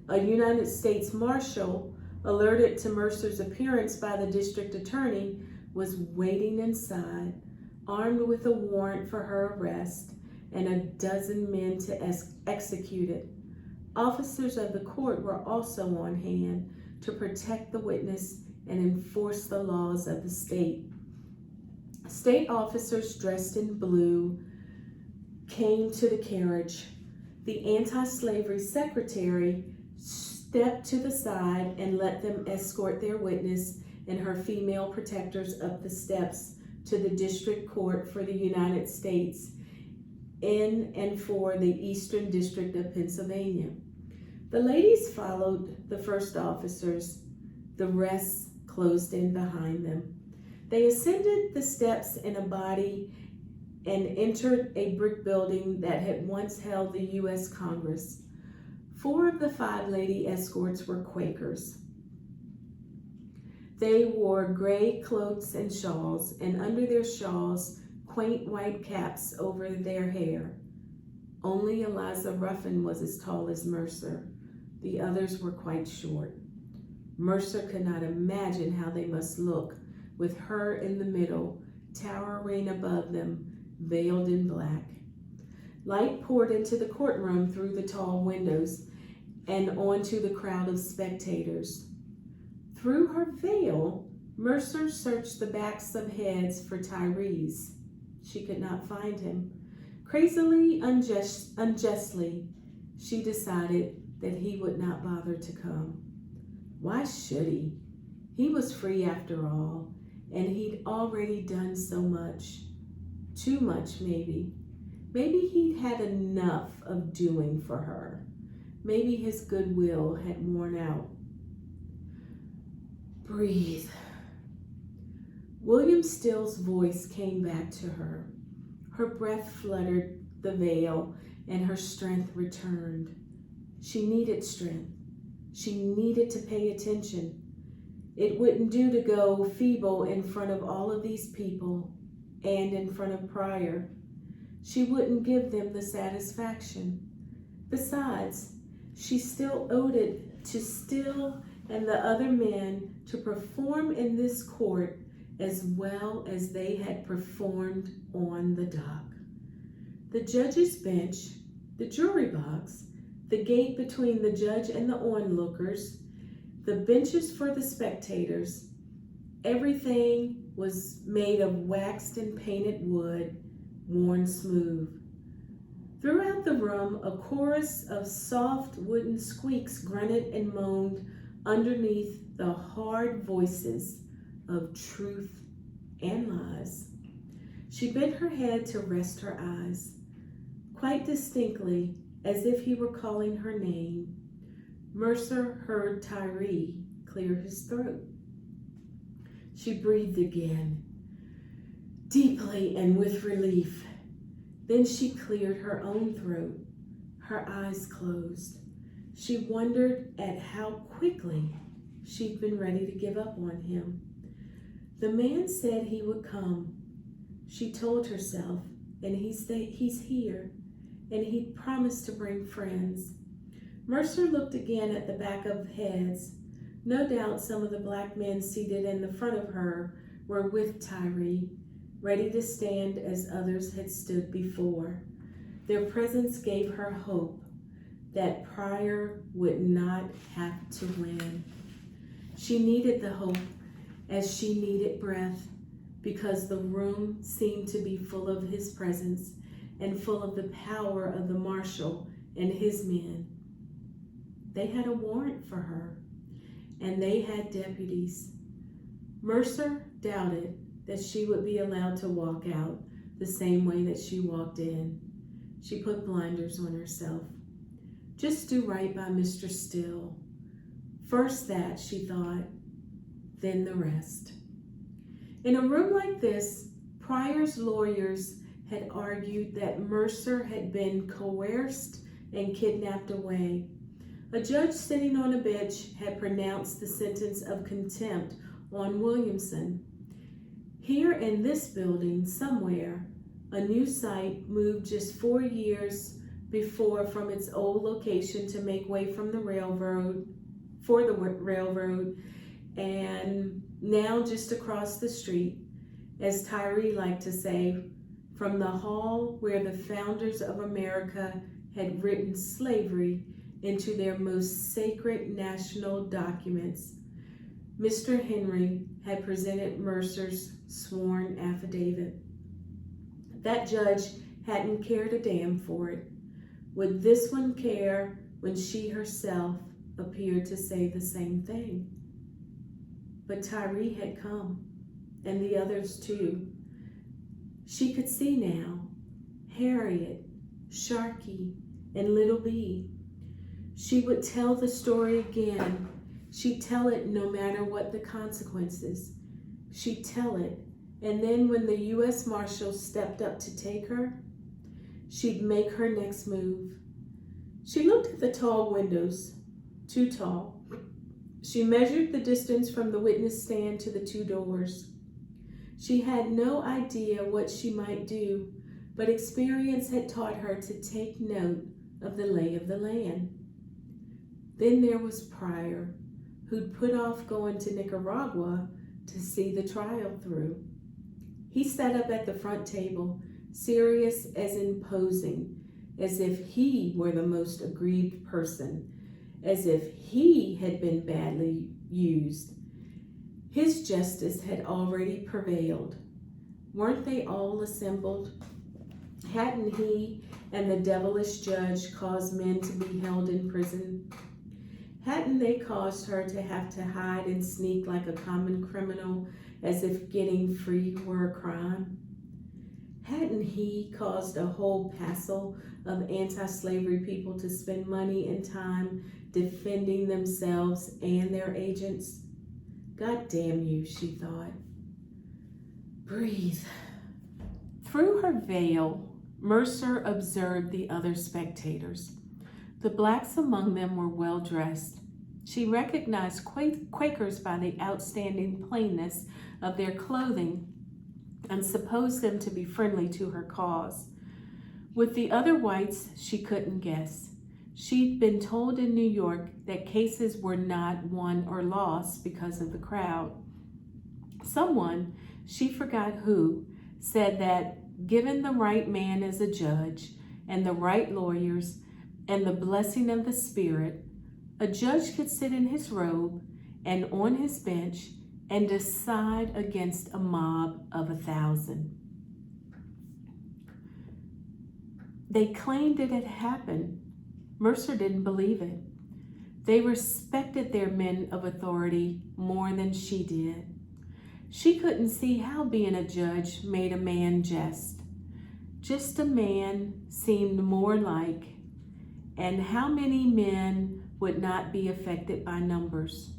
A United States Marshal, alerted to Mercer's appearance by the district attorney, was waiting inside, armed with a warrant for her arrest and a dozen men to execute it. Officers of the court were also on hand to protect the witness and enforce the laws of the state. State officers dressed in blue came to the carriage. The anti-slavery secretary stepped to the side and let them escort their witness and her female protectors up the steps to the district court for the United States in and for the Eastern District of Pennsylvania. The ladies followed the first officers. The rest closed in behind them. They ascended the steps in a body and entered a brick building that had once held the U.S. Congress. 4 of the 5 lady escorts were Quakers. They wore gray cloaks and shawls, and under their shawls, quaint white caps over their hair. Only Eliza Ruffin was as tall as Mercer. The others were quite short. Mercer could not imagine how they must look, with her in the middle, towering above them, veiled in black. Light poured into the courtroom through the tall windows and onto the crowd of spectators. Through her veil, Mercer searched the backs of heads for Tyrese. She could not find him. Crazily, unjustly, she decided that he would not bother to come. Why should he? He was free after all, and he'd already done so much. Too much, maybe. Maybe he'd had enough of doing for her. Maybe his goodwill had worn out. Breathe. William Still's voice came back to her. Her breath fluttered the veil, and her strength returned. She needed strength. She needed to pay attention. It wouldn't do to go feeble in front of all of these people and in front of Pryor. She wouldn't give them the satisfaction. Besides, she still owed it to Still and the other men to perform in this court as well as they had performed on the dock. The judge's bench, the jury box, the gate between the judge and the onlookers, the benches for the spectators, everything was made of waxed and painted wood, worn smooth. Throughout the room, a chorus of soft wooden squeaks grunted and moaned underneath the hard voices of truth and lies. She bent her head to rest her eyes. Quite distinctly, as if he were calling her name, Mercer heard Cary clear his throat. She breathed again, deeply and with relief. Then she cleared her own throat. Her eyes closed. She wondered at how quickly she'd been ready to give up on him. The man said he would come. She told herself, and he's here, and he'd promised to bring friends. Mercer looked again at the back of heads. No doubt some of the black men seated in the front of her were with Cary, ready to stand as others had stood before. Their presence gave her hope that Pryor would not have to win. She needed the hope as she needed breath, because the room seemed to be full of his presence and full of the power of the marshal and his men. They had a warrant for her, and they had deputies. Mercer doubted that she would be allowed to walk out the same way that she walked in. She put blinders on herself. Just do right by Mr. Still. First that, she thought, then the rest. In a room like this, Pryor's lawyers had argued that Mercer had been coerced and kidnapped away. A judge sitting on a bench had pronounced the sentence of contempt on Williamson. Here in this building, somewhere, a new site moved just 4 years before from its old location to make way for the railroad, and now just across the street, as Cary liked to say, from the hall where the founders of America had written slavery into their most sacred national documents. Mr. Henry had presented Mercer's sworn affidavit. That judge hadn't cared a damn for it. Would this one care when she herself appeared to say the same thing? But Cary had come, and the others too. She could see now Harriet, Sharkey, and Little Bee. She would tell the story again. She'd tell it no matter what the consequences. She'd tell it, and then when the U.S. Marshal stepped up to take her, she'd make her next move. She looked at the tall windows, too tall. She measured the distance from the witness stand to the 2 doors. She had no idea what she might do, but experience had taught her to take note of the lay of the land. Then there was Pryor, who'd put off going to Nicaragua to see the trial through. He sat up at the front table, serious as imposing, as if he were the most aggrieved person, as if he had been badly used. His justice had already prevailed. Weren't they all assembled? Hadn't he and the devilish judge caused men to be held in prison? Hadn't they caused her to have to hide and sneak like a common criminal, as if getting free were a crime? Hadn't he caused a whole passel of anti-slavery people to spend money and time defending themselves and their agents? God damn you, she thought. Breathe. Through her veil, Mercer observed the other spectators. The blacks among them were well dressed. She recognized Quakers by the outstanding plainness of their clothing and supposed them to be friendly to her cause. With the other whites, she couldn't guess. She'd been told in New York that cases were not won or lost because of the crowd. Someone, she forgot who, said that given the right man as a judge and the right lawyers and the blessing of the Spirit, a judge could sit in his robe and on his bench and decide against a mob of 1,000. They claimed it had happened. Mercer didn't believe it. They respected their men of authority more than she did. She couldn't see how being a judge made a man just a man seemed more like, and how many men would not be affected by numbers.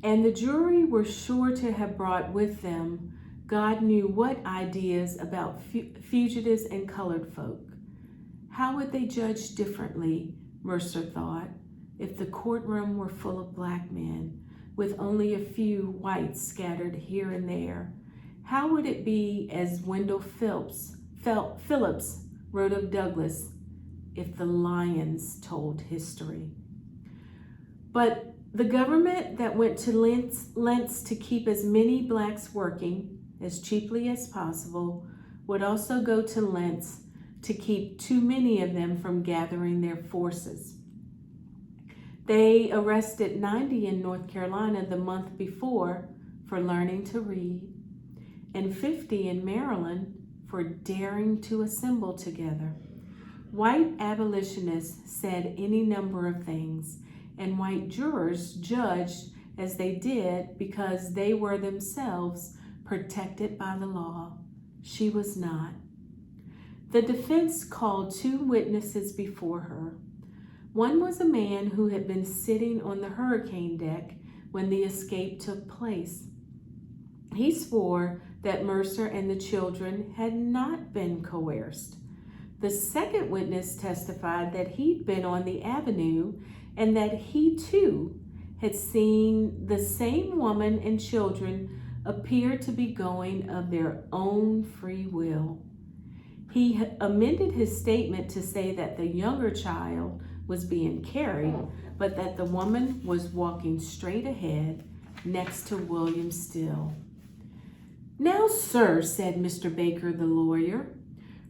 And the jury were sure to have brought with them God knew what ideas about fugitives and colored folk. How would they judge differently, Mercer thought, if the courtroom were full of black men, with only a few whites scattered here and there? How would it be, as Wendell Phillips wrote of Douglas, if the lions told history? But the government that went to lengths to keep as many blacks working as cheaply as possible would also go to lengths to keep too many of them from gathering their forces. They arrested 90 in North Carolina the month before for learning to read, and 50 in Maryland for daring to assemble together. White abolitionists said any number of things, and white jurors judged as they did because they were themselves protected by the law. She was not. The defense called 2 witnesses before her. One was a man who had been sitting on the hurricane deck when the escape took place. He swore that Mercer and the children had not been coerced. The second witness testified that he'd been on the avenue and that he too had seen the same woman and children appear to be going of their own free will. He amended his statement to say that the younger child was being carried, but that the woman was walking straight ahead next to William Still. "Now, sir," said Mr. Baker, the lawyer,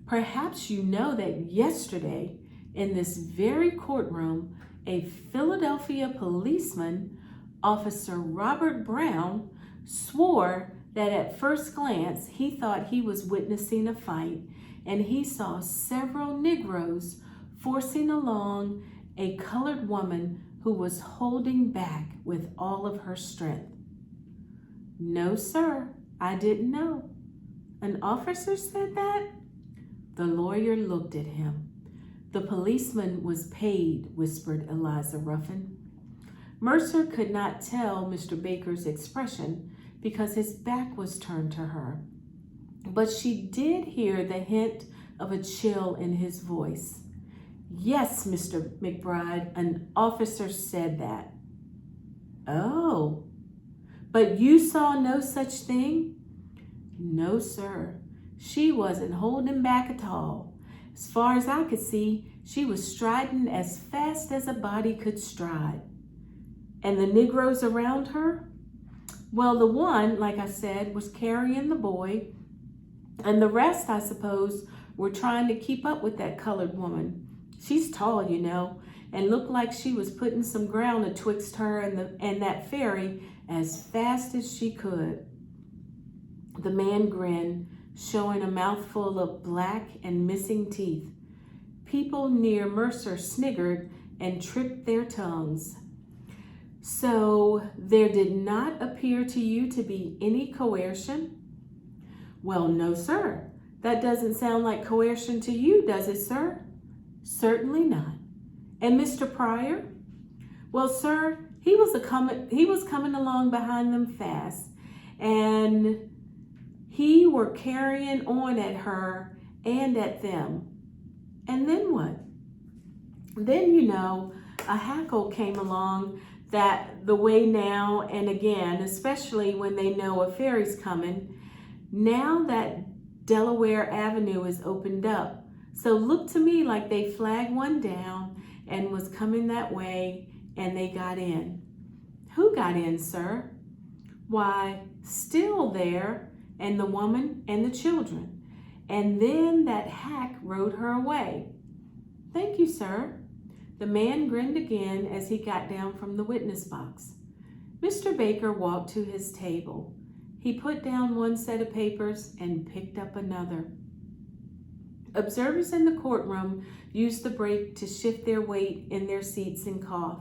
"perhaps you know that yesterday in this very courtroom, a Philadelphia policeman, Officer Robert Brown, swore that at first glance he thought he was witnessing a fight, and he saw several Negroes forcing along a colored woman who was holding back with all of her strength." "No, sir, I didn't know." "An officer said that?" The lawyer looked at him. "The policeman was paid," whispered Eliza Ruffin. Mercer could not tell Mr. Baker's expression because his back was turned to her, but she did hear the hint of a chill in his voice. "Yes, Mr. McBride, an officer said that." "Oh, but you saw no such thing?" "No, sir. She wasn't holding back at all. As far as I could see, she was striding as fast as a body could stride." "And the Negroes around her?" "Well, the one, like I said, was carrying the boy, and the rest, I suppose, were trying to keep up with that colored woman. She's tall, you know, and looked like she was putting some ground atwixt her and that ferry as fast as she could." The man grinned, showing a mouthful of black and missing teeth. People near Mercer sniggered and tripped their tongues. "So there did not appear to you to be any coercion?" "Well, no, sir. That doesn't sound like coercion to you, does it, sir?" "Certainly not." "And Mr. Pryor?" "Well, sir, he was coming along behind them fast, and he were carrying on at her and at them." "And then what?" "Then, you know, a hackle came along that the way now and again, especially when they know a ferry's coming, now that Delaware Avenue is opened up. So looked to me like they flagged one down and was coming that way, and they got in. Who got in, sir? Why, still there, and the woman and the children. And then that hack rode her away. Thank you, sir. The man grinned again as he got down from the witness box. Mr. Baker walked to his table. He put down one set of papers and picked up another. Observers in the courtroom used the break to shift their weight in their seats and cough.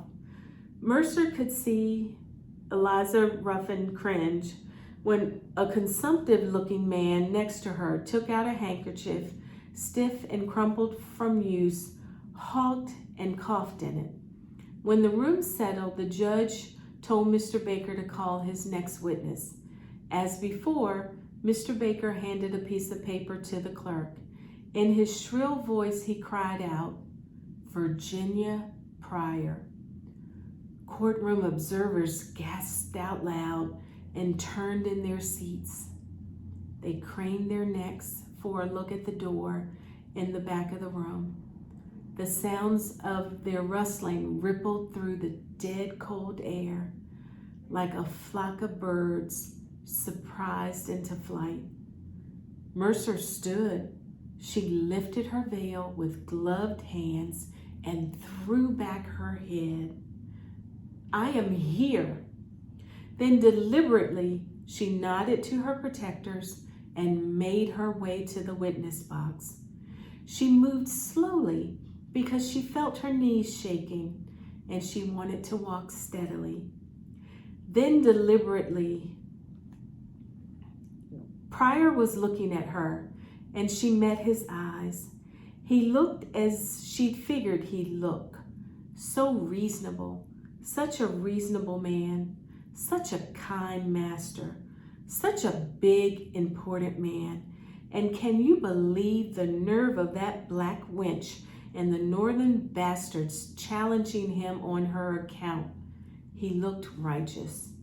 Mercer could see Eliza Ruffin cringe when a consumptive-looking man next to her took out a handkerchief, stiff and crumpled from use, hawked and coughed in it. When the room settled, the judge told Mr. Baker to call his next witness. As before, Mr. Baker handed a piece of paper to the clerk. In his shrill voice, he cried out, "Virginia Pryor." Courtroom observers gasped out loud and turned in their seats. They craned their necks for a look at the door in the back of the room. The sounds of their rustling rippled through the dead cold air like a flock of birds surprised into flight. Mercer stood. She lifted her veil with gloved hands and threw back her head. "I am here." Then deliberately, she nodded to her protectors and made her way to the witness box. She moved slowly because she felt her knees shaking and she wanted to walk steadily. Then deliberately, Pryor was looking at her and she met his eyes. He looked as she'd figured he'd look. So reasonable, such a reasonable man, such a kind master, such a big, important man. And can you believe the nerve of that black wench and the northern bastards challenging him on her account? He looked righteous.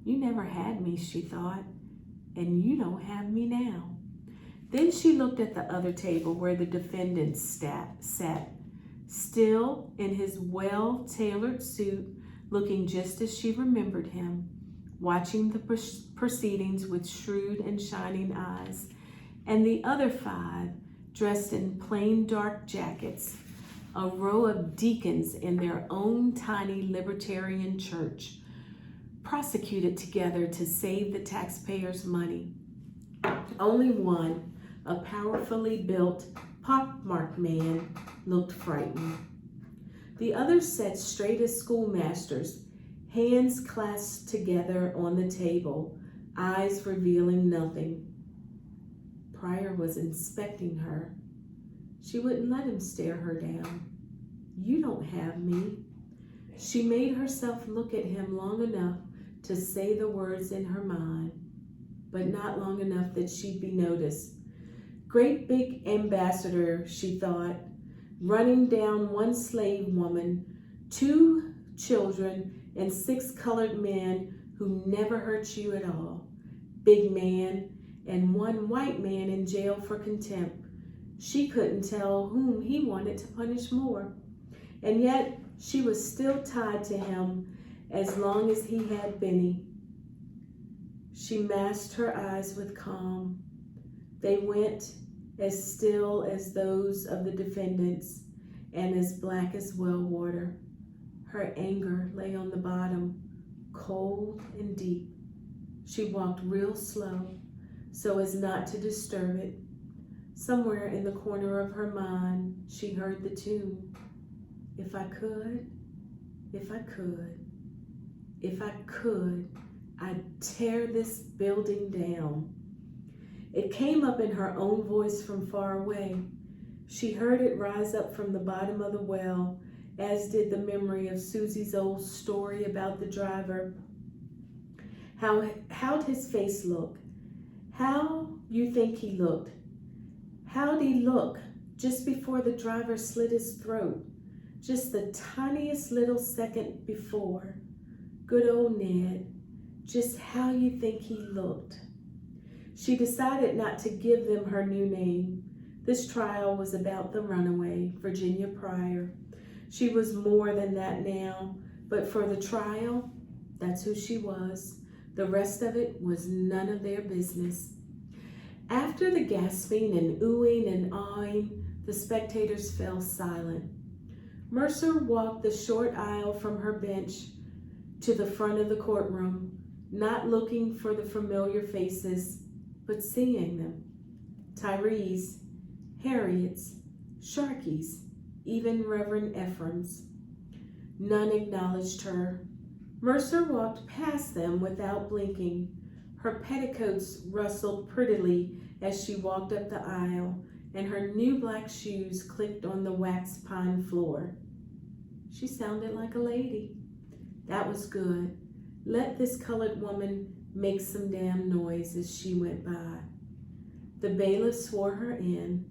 "You never had me," she thought, "and you don't have me now." Then she looked at the other table where the defendant sat, still in his well-tailored suit, looking just as she remembered him, watching the proceedings with shrewd and shining eyes, and the other five dressed in plain dark jackets, a row of deacons in their own tiny libertarian church, prosecuted together to save the taxpayers' money. Only one, a powerfully built, pockmarked man, looked frightened. The others sat straight as schoolmasters, hands clasped together on the table, eyes revealing nothing. Pryor was inspecting her. She wouldn't let him stare her down. "You don't have me." She made herself look at him long enough to say the words in her mind, but not long enough that she'd be noticed. Great big ambassador, she thought, running down one slave woman, 2 children, and 6 colored men who never hurt you at all. Big man, and 1 white man in jail for contempt. She couldn't tell whom he wanted to punish more. And yet she was still tied to him as long as he had Benny. She masked her eyes with calm. They went as still as those of the defendants and as black as well water. Her anger lay on the bottom, cold and deep. She walked real slow so as not to disturb it. Somewhere in the corner of her mind, she heard the tune. If I could, if I could, if I could, I'd tear this building down. It came up in her own voice from far away. She heard it rise up from the bottom of the well, as did the memory of Susie's old story about the driver. How'd his face look? How you think he looked? How'd he look just before the driver slit his throat? just the tiniest little second before. Good old Ned, just how you think he looked. She decided not to give them her new name. This trial was about the runaway, Virginia Pryor. She was more than that now, but for the trial, that's who she was. The rest of it was none of their business. After the gasping and oohing and awing, the spectators fell silent. Mercer walked the short aisle from her bench to the front of the courtroom, not looking for the familiar faces, but seeing them. Tyree's, Harriet's, Sharkey's, even Reverend Ephraim's. None acknowledged her. Mercer walked past them without blinking. Her petticoats rustled prettily as she walked up the aisle, and her new black shoes clicked on the waxed pine floor. She sounded like a lady. That was good. Let this colored woman make some damn noise as she went by. The bailiff swore her in.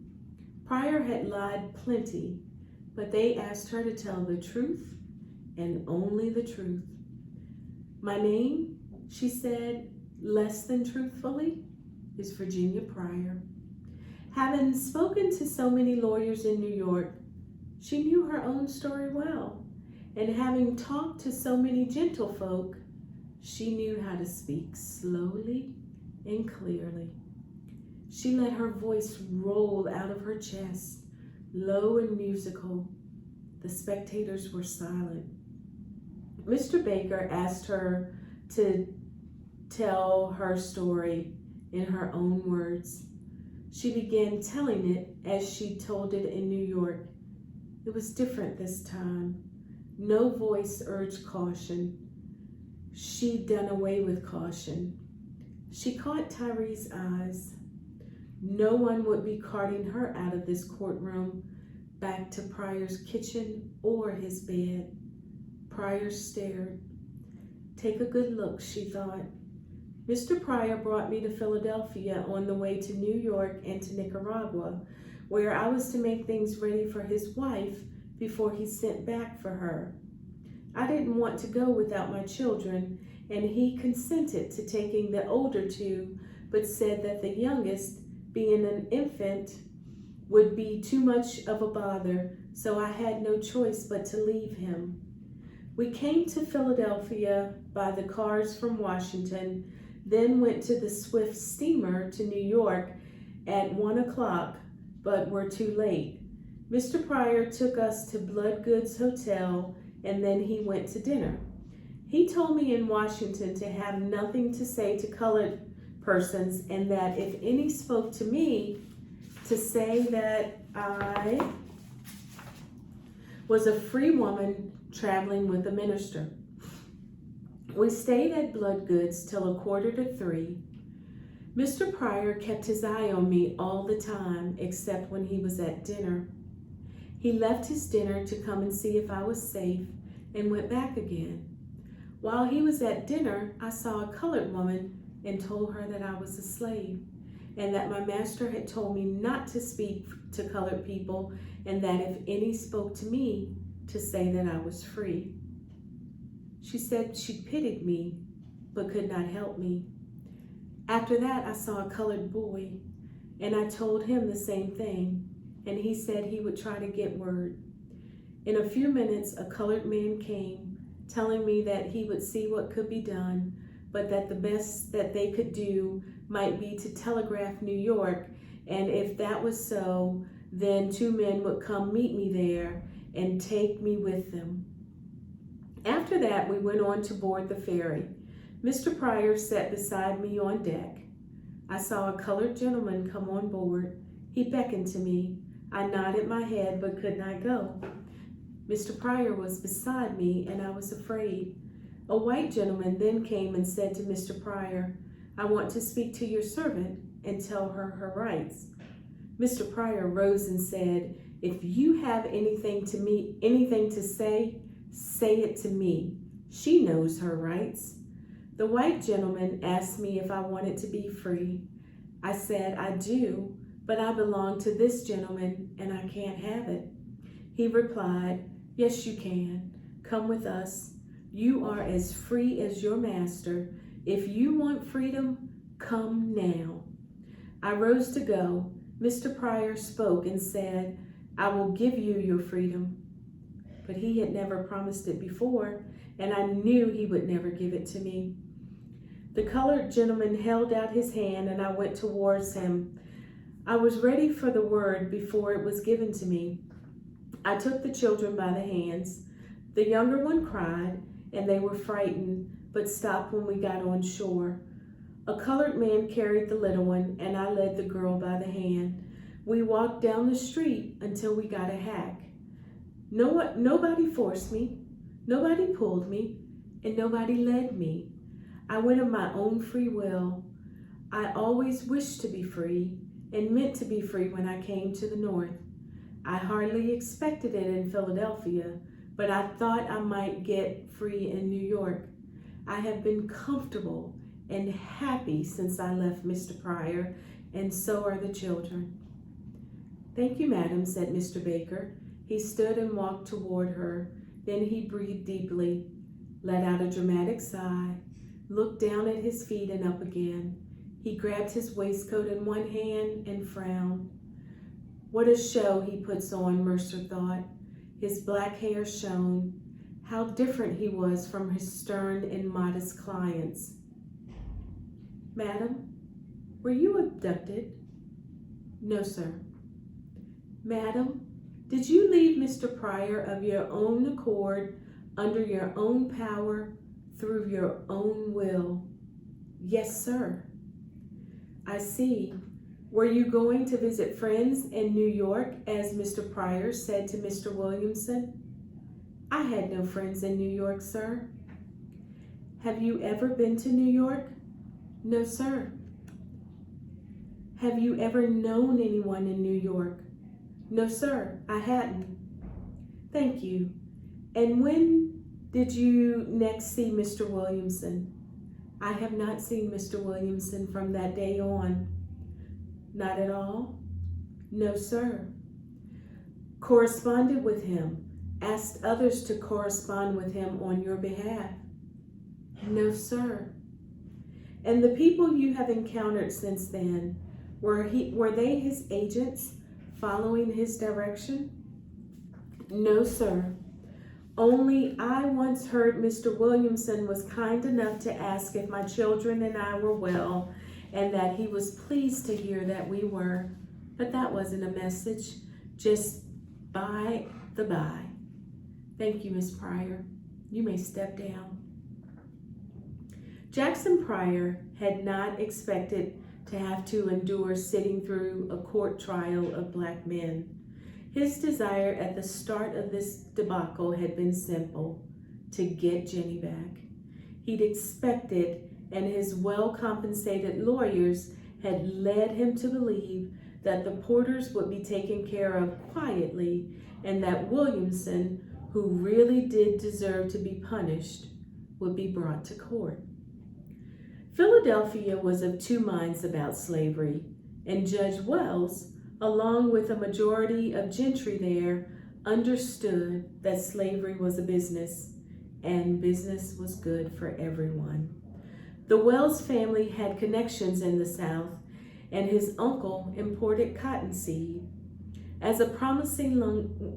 Pryor had lied plenty, but they asked her to tell the truth and only the truth. My name, she said, less than truthfully, is Virginia Pryor. Having spoken to so many lawyers in New York, she knew her own story well, and having talked to so many gentlefolk, she knew how to speak slowly and clearly. She let her voice roll out of her chest, low and musical. The spectators were silent. Mr. Baker asked her to tell her story in her own words. She began telling it as she told it in New York. It was different this time. No voice urged caution. She'd done away with caution. She caught Tyree's eyes. No one would be carting her out of this courtroom back to Pryor's kitchen or his bed. Pryor stared. Take a good look, she thought. Mr. Pryor brought me to Philadelphia on the way to New York and to Nicaragua, where I was to make things ready for his wife before he sent back for her. I didn't want to go without my children, and he consented to taking the older two, but said that the youngest, being an infant, would be too much of a bother, so I had no choice but to leave him. We came to Philadelphia by the cars from Washington, then went to the swift steamer to New York at 1 o'clock, but were too late. Mr. Pryor took us to Bloodgood's Hotel, and then he went to dinner. He told me in Washington to have nothing to say to colored persons, and that if any spoke to me, to say that I was a free woman traveling with a minister. We stayed at Bloodgood's till 2:45. Mr. Pryor kept his eye on me all the time, except when he was at dinner. He left his dinner to come and see if I was safe and went back again. While he was at dinner, I saw a colored woman and told her that I was a slave, and that my master had told me not to speak to colored people, and that if any spoke to me, to say that I was free. She said she pitied me, but could not help me. After that, I saw a colored boy, and I told him the same thing, and he said he would try to get word. In a few minutes, a colored man came, telling me that he would see what could be done, but that the best that they could do might be to telegraph New York, and if that was so, then 2 men would come meet me there and take me with them. After that, we went on to board the ferry. Mr. Pryor sat beside me on deck. I saw a colored gentleman come on board. He beckoned to me. I nodded my head but could not go. Mr. Pryor was beside me, and I was afraid. A white gentleman then came and said to Mr. Pryor, I want to speak to your servant and tell her her rights. Mr. Pryor rose and said, if you have anything to say, say it to me. She knows her rights. The white gentleman asked me if I wanted to be free. I said, I do, but I belong to this gentleman and I can't have it. He replied, Yes, you can. Come with us. You are as free as your master. If you want freedom, come now. I rose to go. Mr. Pryor spoke and said, I will give you your freedom. But he had never promised it before, and I knew he would never give it to me. The colored gentleman held out his hand, and I went towards him. I was ready for the word before it was given to me. I took the children by the hands. The younger one cried, and they were frightened, but stopped when we got on shore. A colored man carried the little one, and I led the girl by the hand. We walked down the street until we got a hack. Nobody forced me, nobody pulled me, and nobody led me. I went of my own free will. I always wished to be free and meant to be free when I came to the North. I hardly expected it in Philadelphia, but I thought I might get free in New York. I have been comfortable and happy since I left Mr. Pryor, and so are the children. Thank you, madam, said Mr. Baker. He stood and walked toward her. Then he breathed deeply, let out a dramatic sigh, looked down at his feet and up again. He grabbed his waistcoat in one hand and frowned. What a show he puts on, Mercer thought. His black hair shone. How different he was from his stern and modest clients. Madam, were you abducted? No, sir. Madam, did you leave Mr. Pryor of your own accord, under your own power, through your own will? Yes, sir. I see. Were you going to visit friends in New York, as Mr. Pryor said to Mr. Williamson? I had no friends in New York, sir. Have you ever been to New York? No, sir. Have you ever known anyone in New York? No, sir, I hadn't. Thank you. And when did you next see Mr. Williamson? I have not seen Mr. Williamson from that day on. Not at all? No, sir. Corresponded with him? Asked others to correspond with him on your behalf? No, sir. And the people you have encountered since then, were they his agents following his direction? No, sir. Only I once heard Mr. Williamson was kind enough to ask if my children and I were well, and that he was pleased to hear that we were. But that wasn't a message, just by the by. Thank you, Miss Pryor. You may step down. Jackson Pryor had not expected to have to endure sitting through a court trial of black men. His desire at the start of this debacle had been simple: to get Jenny back. He'd expected, and his well-compensated lawyers had led him to believe, that the Porters would be taken care of quietly, and that Williamson, who really did deserve to be punished, would be brought to court. Philadelphia was of two minds about slavery, and Judge Wells, along with a majority of gentry there, understood that slavery was a business, and business was good for everyone. The Wells family had connections in the South, and his uncle imported cottonseed. As a promising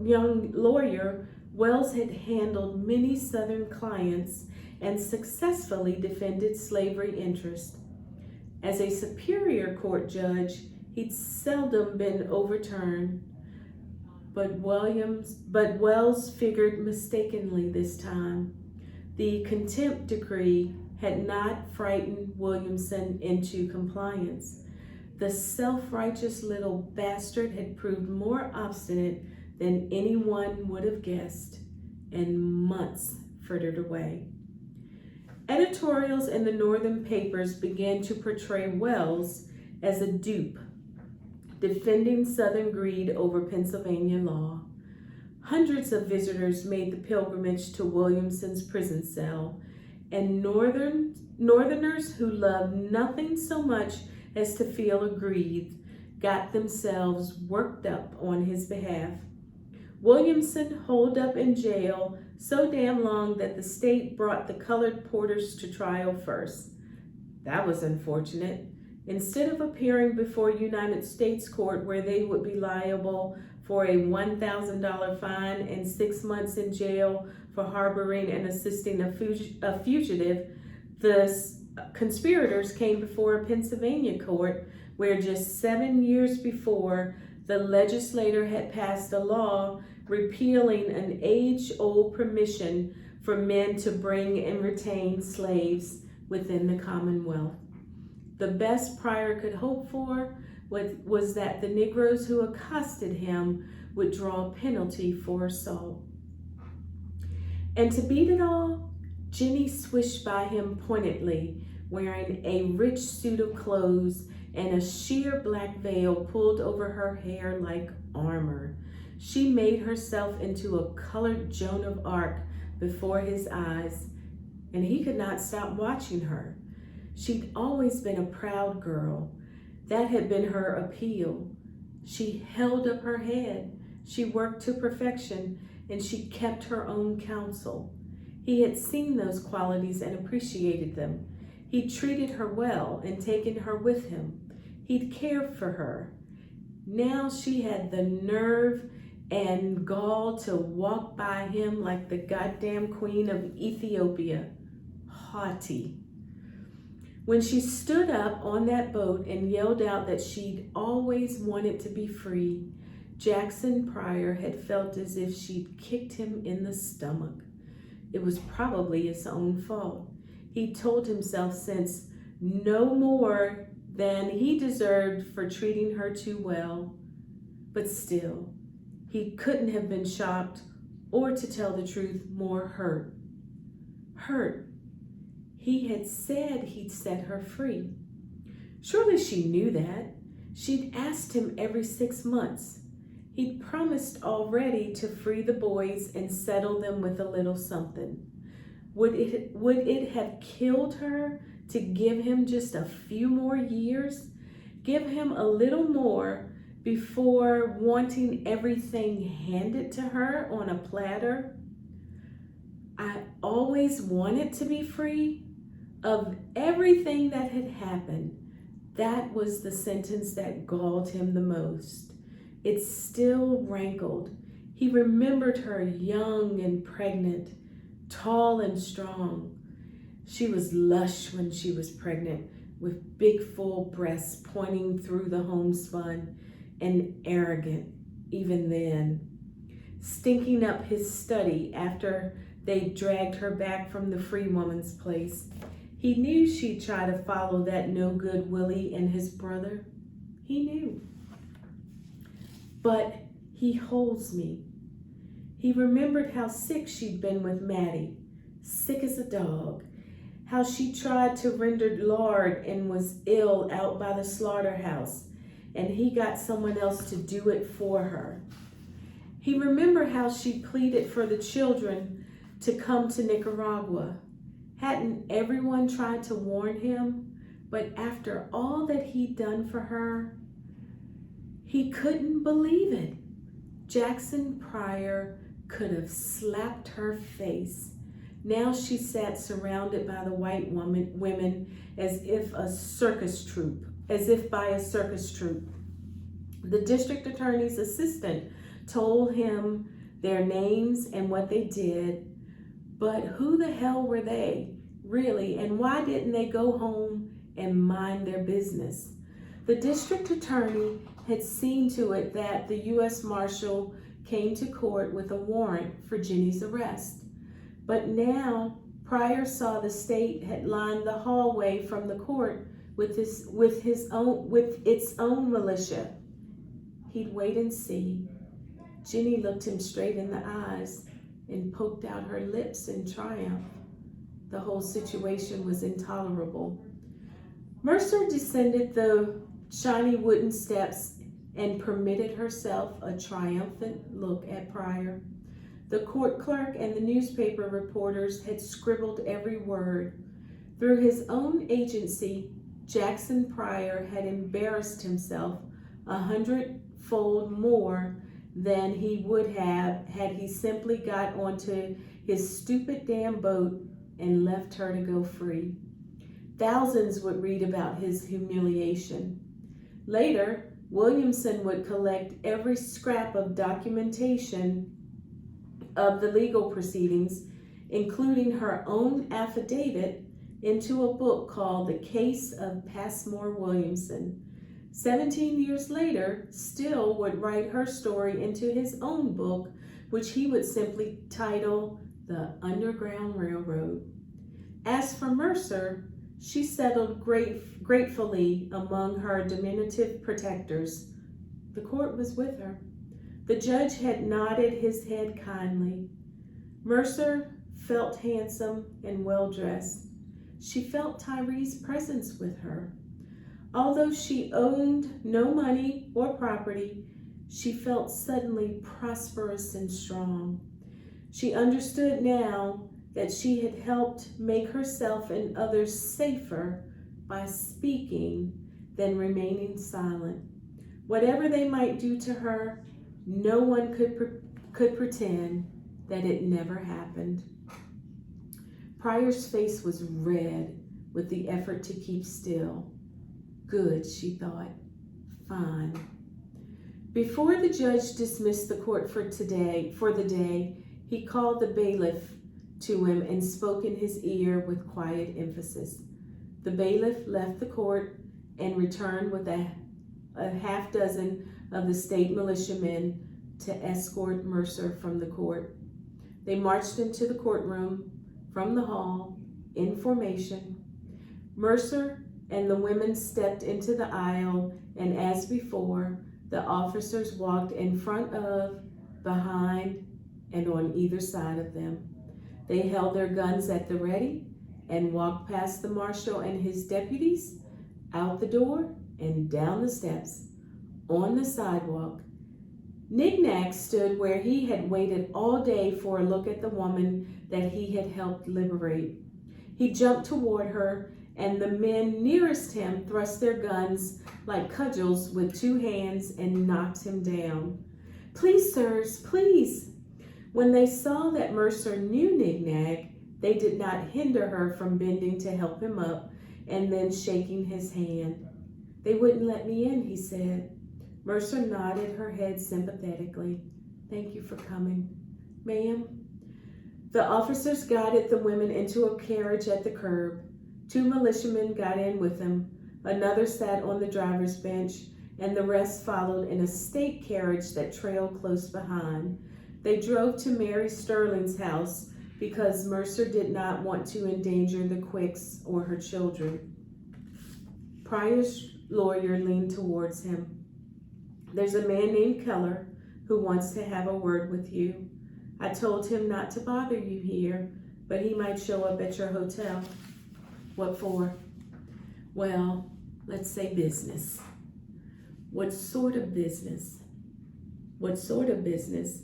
young lawyer, Wells had handled many Southern clients and successfully defended slavery interests. As a superior court judge, he'd seldom been overturned, but Wells figured mistakenly this time. The contempt decree had not frightened Williamson into compliance. The self-righteous little bastard had proved more obstinate than anyone would have guessed, and months frittered away. Editorials in the northern papers began to portray Wells as a dupe, defending Southern greed over Pennsylvania law. Hundreds of visitors made the pilgrimage to Williamson's prison cell, and Northerners who loved nothing so much as to feel aggrieved got themselves worked up on his behalf. Williamson holed up in jail so damn long that the state brought the colored porters to trial first. That was unfortunate. Instead of appearing before United States court where they would be liable for a $1,000 fine and 6 months in jail for harboring and assisting a fugitive, the conspirators came before a Pennsylvania court where just 7 years before, the legislator had passed a law repealing an age-old permission for men to bring and retain slaves within the Commonwealth. The best Pryor could hope for was that the Negroes who accosted him would draw a penalty for assault. And to beat it all, Jenny swished by him pointedly, wearing a rich suit of clothes and a sheer black veil pulled over her hair like armor. She made herself into a colored Joan of Arc before his eyes, and he could not stop watching her. She'd always been a proud girl. That had been her appeal. She held up her head. She worked to perfection, and she kept her own counsel. He had seen those qualities and appreciated them. He'd treated her well and taken her with him. He'd cared for her. Now she had the nerve and gall to walk by him like the goddamn queen of Ethiopia. Haughty. When she stood up on that boat and yelled out that she'd always wanted to be free, Jackson Pryor had felt as if she'd kicked him in the stomach. It was probably his own fault. He told himself since no more than he deserved for treating her too well. But still, he couldn't have been shocked or, to tell the truth, more hurt. Hurt. He had said he'd set her free. Surely she knew that. She'd asked him every 6 months. He'd promised already to free the boys and settle them with a little something. Would it have killed her to give him just a few more years? Give him a little more before wanting everything handed to her on a platter? I always wanted to be free. Of everything that had happened, that was the sentence that galled him the most. It still rankled. He remembered her young and pregnant, tall and strong. She was lush when she was pregnant, with big full breasts pointing through the homespun, and arrogant even then. Stinking up his study after they dragged her back from the free woman's place. He knew she'd try to follow that no-good Willie and his brother. He knew. But he holds me. He remembered how sick she'd been with Maddie, sick as a dog, how she tried to render lard and was ill out by the slaughterhouse, and he got someone else to do it for her. He remembered how she pleaded for the children to come to Nicaragua. Hadn't everyone tried to warn him? But after all that he'd done for her, he couldn't believe it. Jackson Pryor could have slapped her face. Now she sat surrounded by the white women as if by a circus troupe. The district attorney's assistant told him their names and what they did, but who the hell were they, really, and why didn't they go home and mind their business? The district attorney had seen to it that the U.S. Marshal came to court with a warrant for Jenny's arrest. But now Pryor saw the state had lined the hallway from the court with its own militia. He'd wait and see. Jenny looked him straight in the eyes and poked out her lips in triumph. The whole situation was intolerable. Mercer descended the shiny wooden steps and permitted herself a triumphant look at Pryor. The court clerk and the newspaper reporters had scribbled every word. Through his own agency, Jackson Pryor had embarrassed himself 100-fold more than he would have had he simply got onto his stupid damn boat and left her to go free. Thousands would read about his humiliation. Later, Williamson would collect every scrap of documentation of the legal proceedings, including her own affidavit, into a book called The Case of Passmore Williamson. 17 years later, Still would write her story into his own book, which he would simply title The Underground Railroad. As for Mercer, she settled gratefully among her diminutive protectors. The court was with her. The judge had nodded his head kindly. Mercer felt handsome and well-dressed. She felt Tyree's presence with her. Although she owned no money or property, she felt suddenly prosperous and strong. She understood now that she had helped make herself and others safer by speaking than remaining silent. Whatever they might do to her, no one could pretend that it never happened. Pryor's face was red with the effort to keep still. Good, she thought. Fine. Before the judge dismissed the court for the day, he called the bailiff to him and spoke in his ear with quiet emphasis. The bailiff left the court and returned with a half dozen of the state militiamen to escort Mercer from the court. They marched into the courtroom from the hall in formation. Mercer and the women stepped into the aisle, and as before, the officers walked in front of, behind, and on either side of them. They held their guns at the ready and walked past the marshal and his deputies, out the door and down the steps, on the sidewalk. Knick-Knack stood where he had waited all day for a look at the woman that he had helped liberate. He jumped toward her, and the men nearest him thrust their guns like cudgels with two hands and knocked him down. "Please, sirs, please." When they saw that Mercer knew Knick-Knack, they did not hinder her from bending to help him up and then shaking his hand. "They wouldn't let me in," he said. Mercer nodded her head sympathetically. "Thank you for coming." "Ma'am?" The officers guided the women into a carriage at the curb. Two militiamen got in with them. Another sat on the driver's bench, and the rest followed in a state carriage that trailed close behind. They drove to Mary Sterling's house because Mercer did not want to endanger the Quicks or her children. Pryor's lawyer leaned towards him. "There's a man named Keller who wants to have a word with you. I told him not to bother you here, but he might show up at your hotel." "What for?" "Well, let's say business." "What sort of business?" "What sort of business?"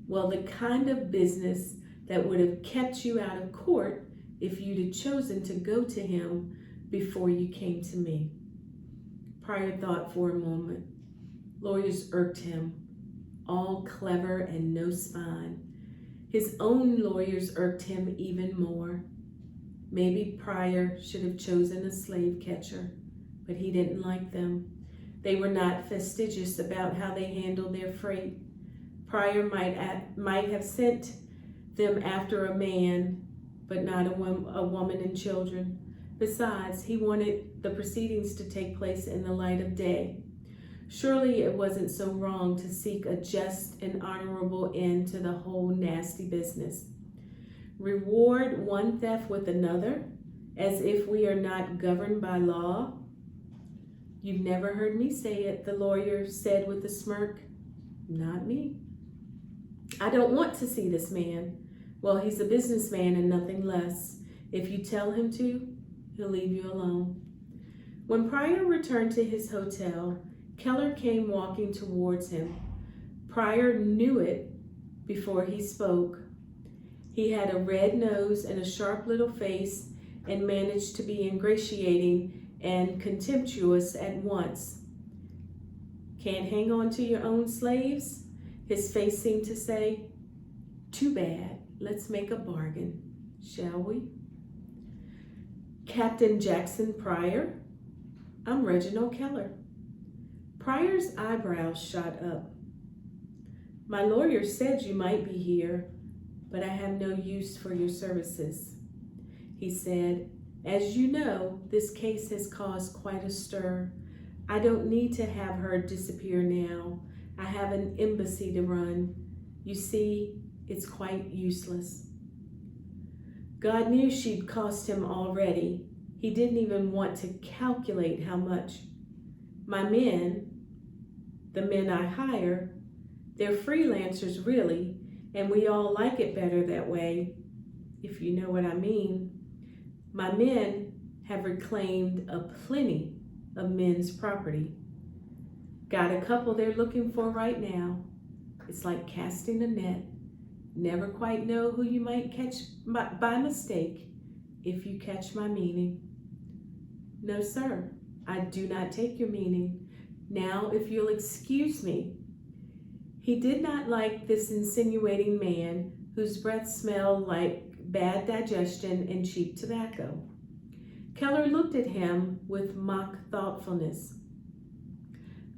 "Well, the kind of business that would have kept you out of court if you'd have chosen to go to him before you came to me." Pryor thought for a moment. Lawyers irked him, all clever and no spine. His own lawyers irked him even more. Maybe Pryor should have chosen a slave catcher, but he didn't like them. They were not fastidious about how they handled their freight. Pryor might have sent them after a man, but not a woman and children. Besides, he wanted the proceedings to take place in the light of day. Surely it wasn't so wrong to seek a just and honorable end to the whole nasty business. Reward one theft with another, as if we are not governed by law? "You've never heard me say it," the lawyer said with a smirk. "Not me." "I don't want to see this man." "Well, he's a businessman and nothing less. If you tell him to, he'll leave you alone." When Pryor returned to his hotel, Keller came walking towards him. Pryor knew it before he spoke. He had a red nose and a sharp little face and managed to be ingratiating and contemptuous at once. "Can't hang on to your own slaves?" His face seemed to say, "Too bad, let's make a bargain, shall we?" "Captain Jackson Pryor, I'm Reginald Keller." Pryor's eyebrows shot up. "My lawyer said you might be here, but I have no use for your services," he said. "As you know, this case has caused quite a stir. I don't need to have her disappear now. I have an embassy to run. You see, it's quite useless." God knew she'd cost him already. He didn't even want to calculate how much. "My men, the men I hire, they're freelancers really, and we all like it better that way, if you know what I mean. My men have reclaimed a plenty of men's property. Got a couple they're looking for right now. It's like casting a net. Never quite know who you might catch by mistake, if you catch my meaning." "No, sir, I do not take your meaning. Now, if you'll excuse me." He did not like this insinuating man whose breath smelled like bad digestion and cheap tobacco. Keller looked at him with mock thoughtfulness.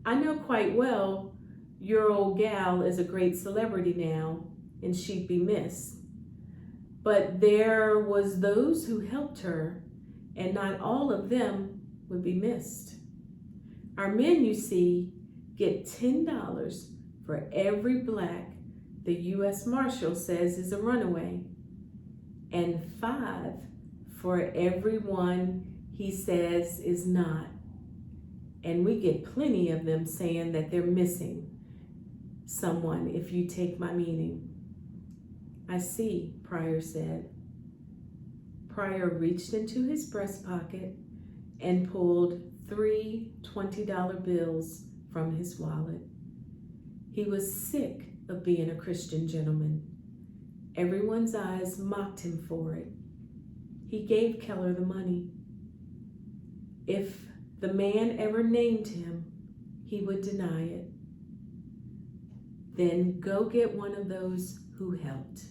"I know quite well your old gal is a great celebrity now, and she'd be missed. But there was those who helped her, and not all of them would be missed. Our men, you see, get $10 for every black the U.S. Marshal says is a runaway, and 5 for every one he says is not. And we get plenty of them saying that they're missing someone, if you take my meaning." "I see," Pryor said. Pryor reached into his breast pocket and pulled 3 $20 bills from his wallet. He was sick of being a Christian gentleman. Everyone's eyes mocked him for it. He gave Keller the money. If the man ever named him, he would deny it. "Then go get one of those who helped."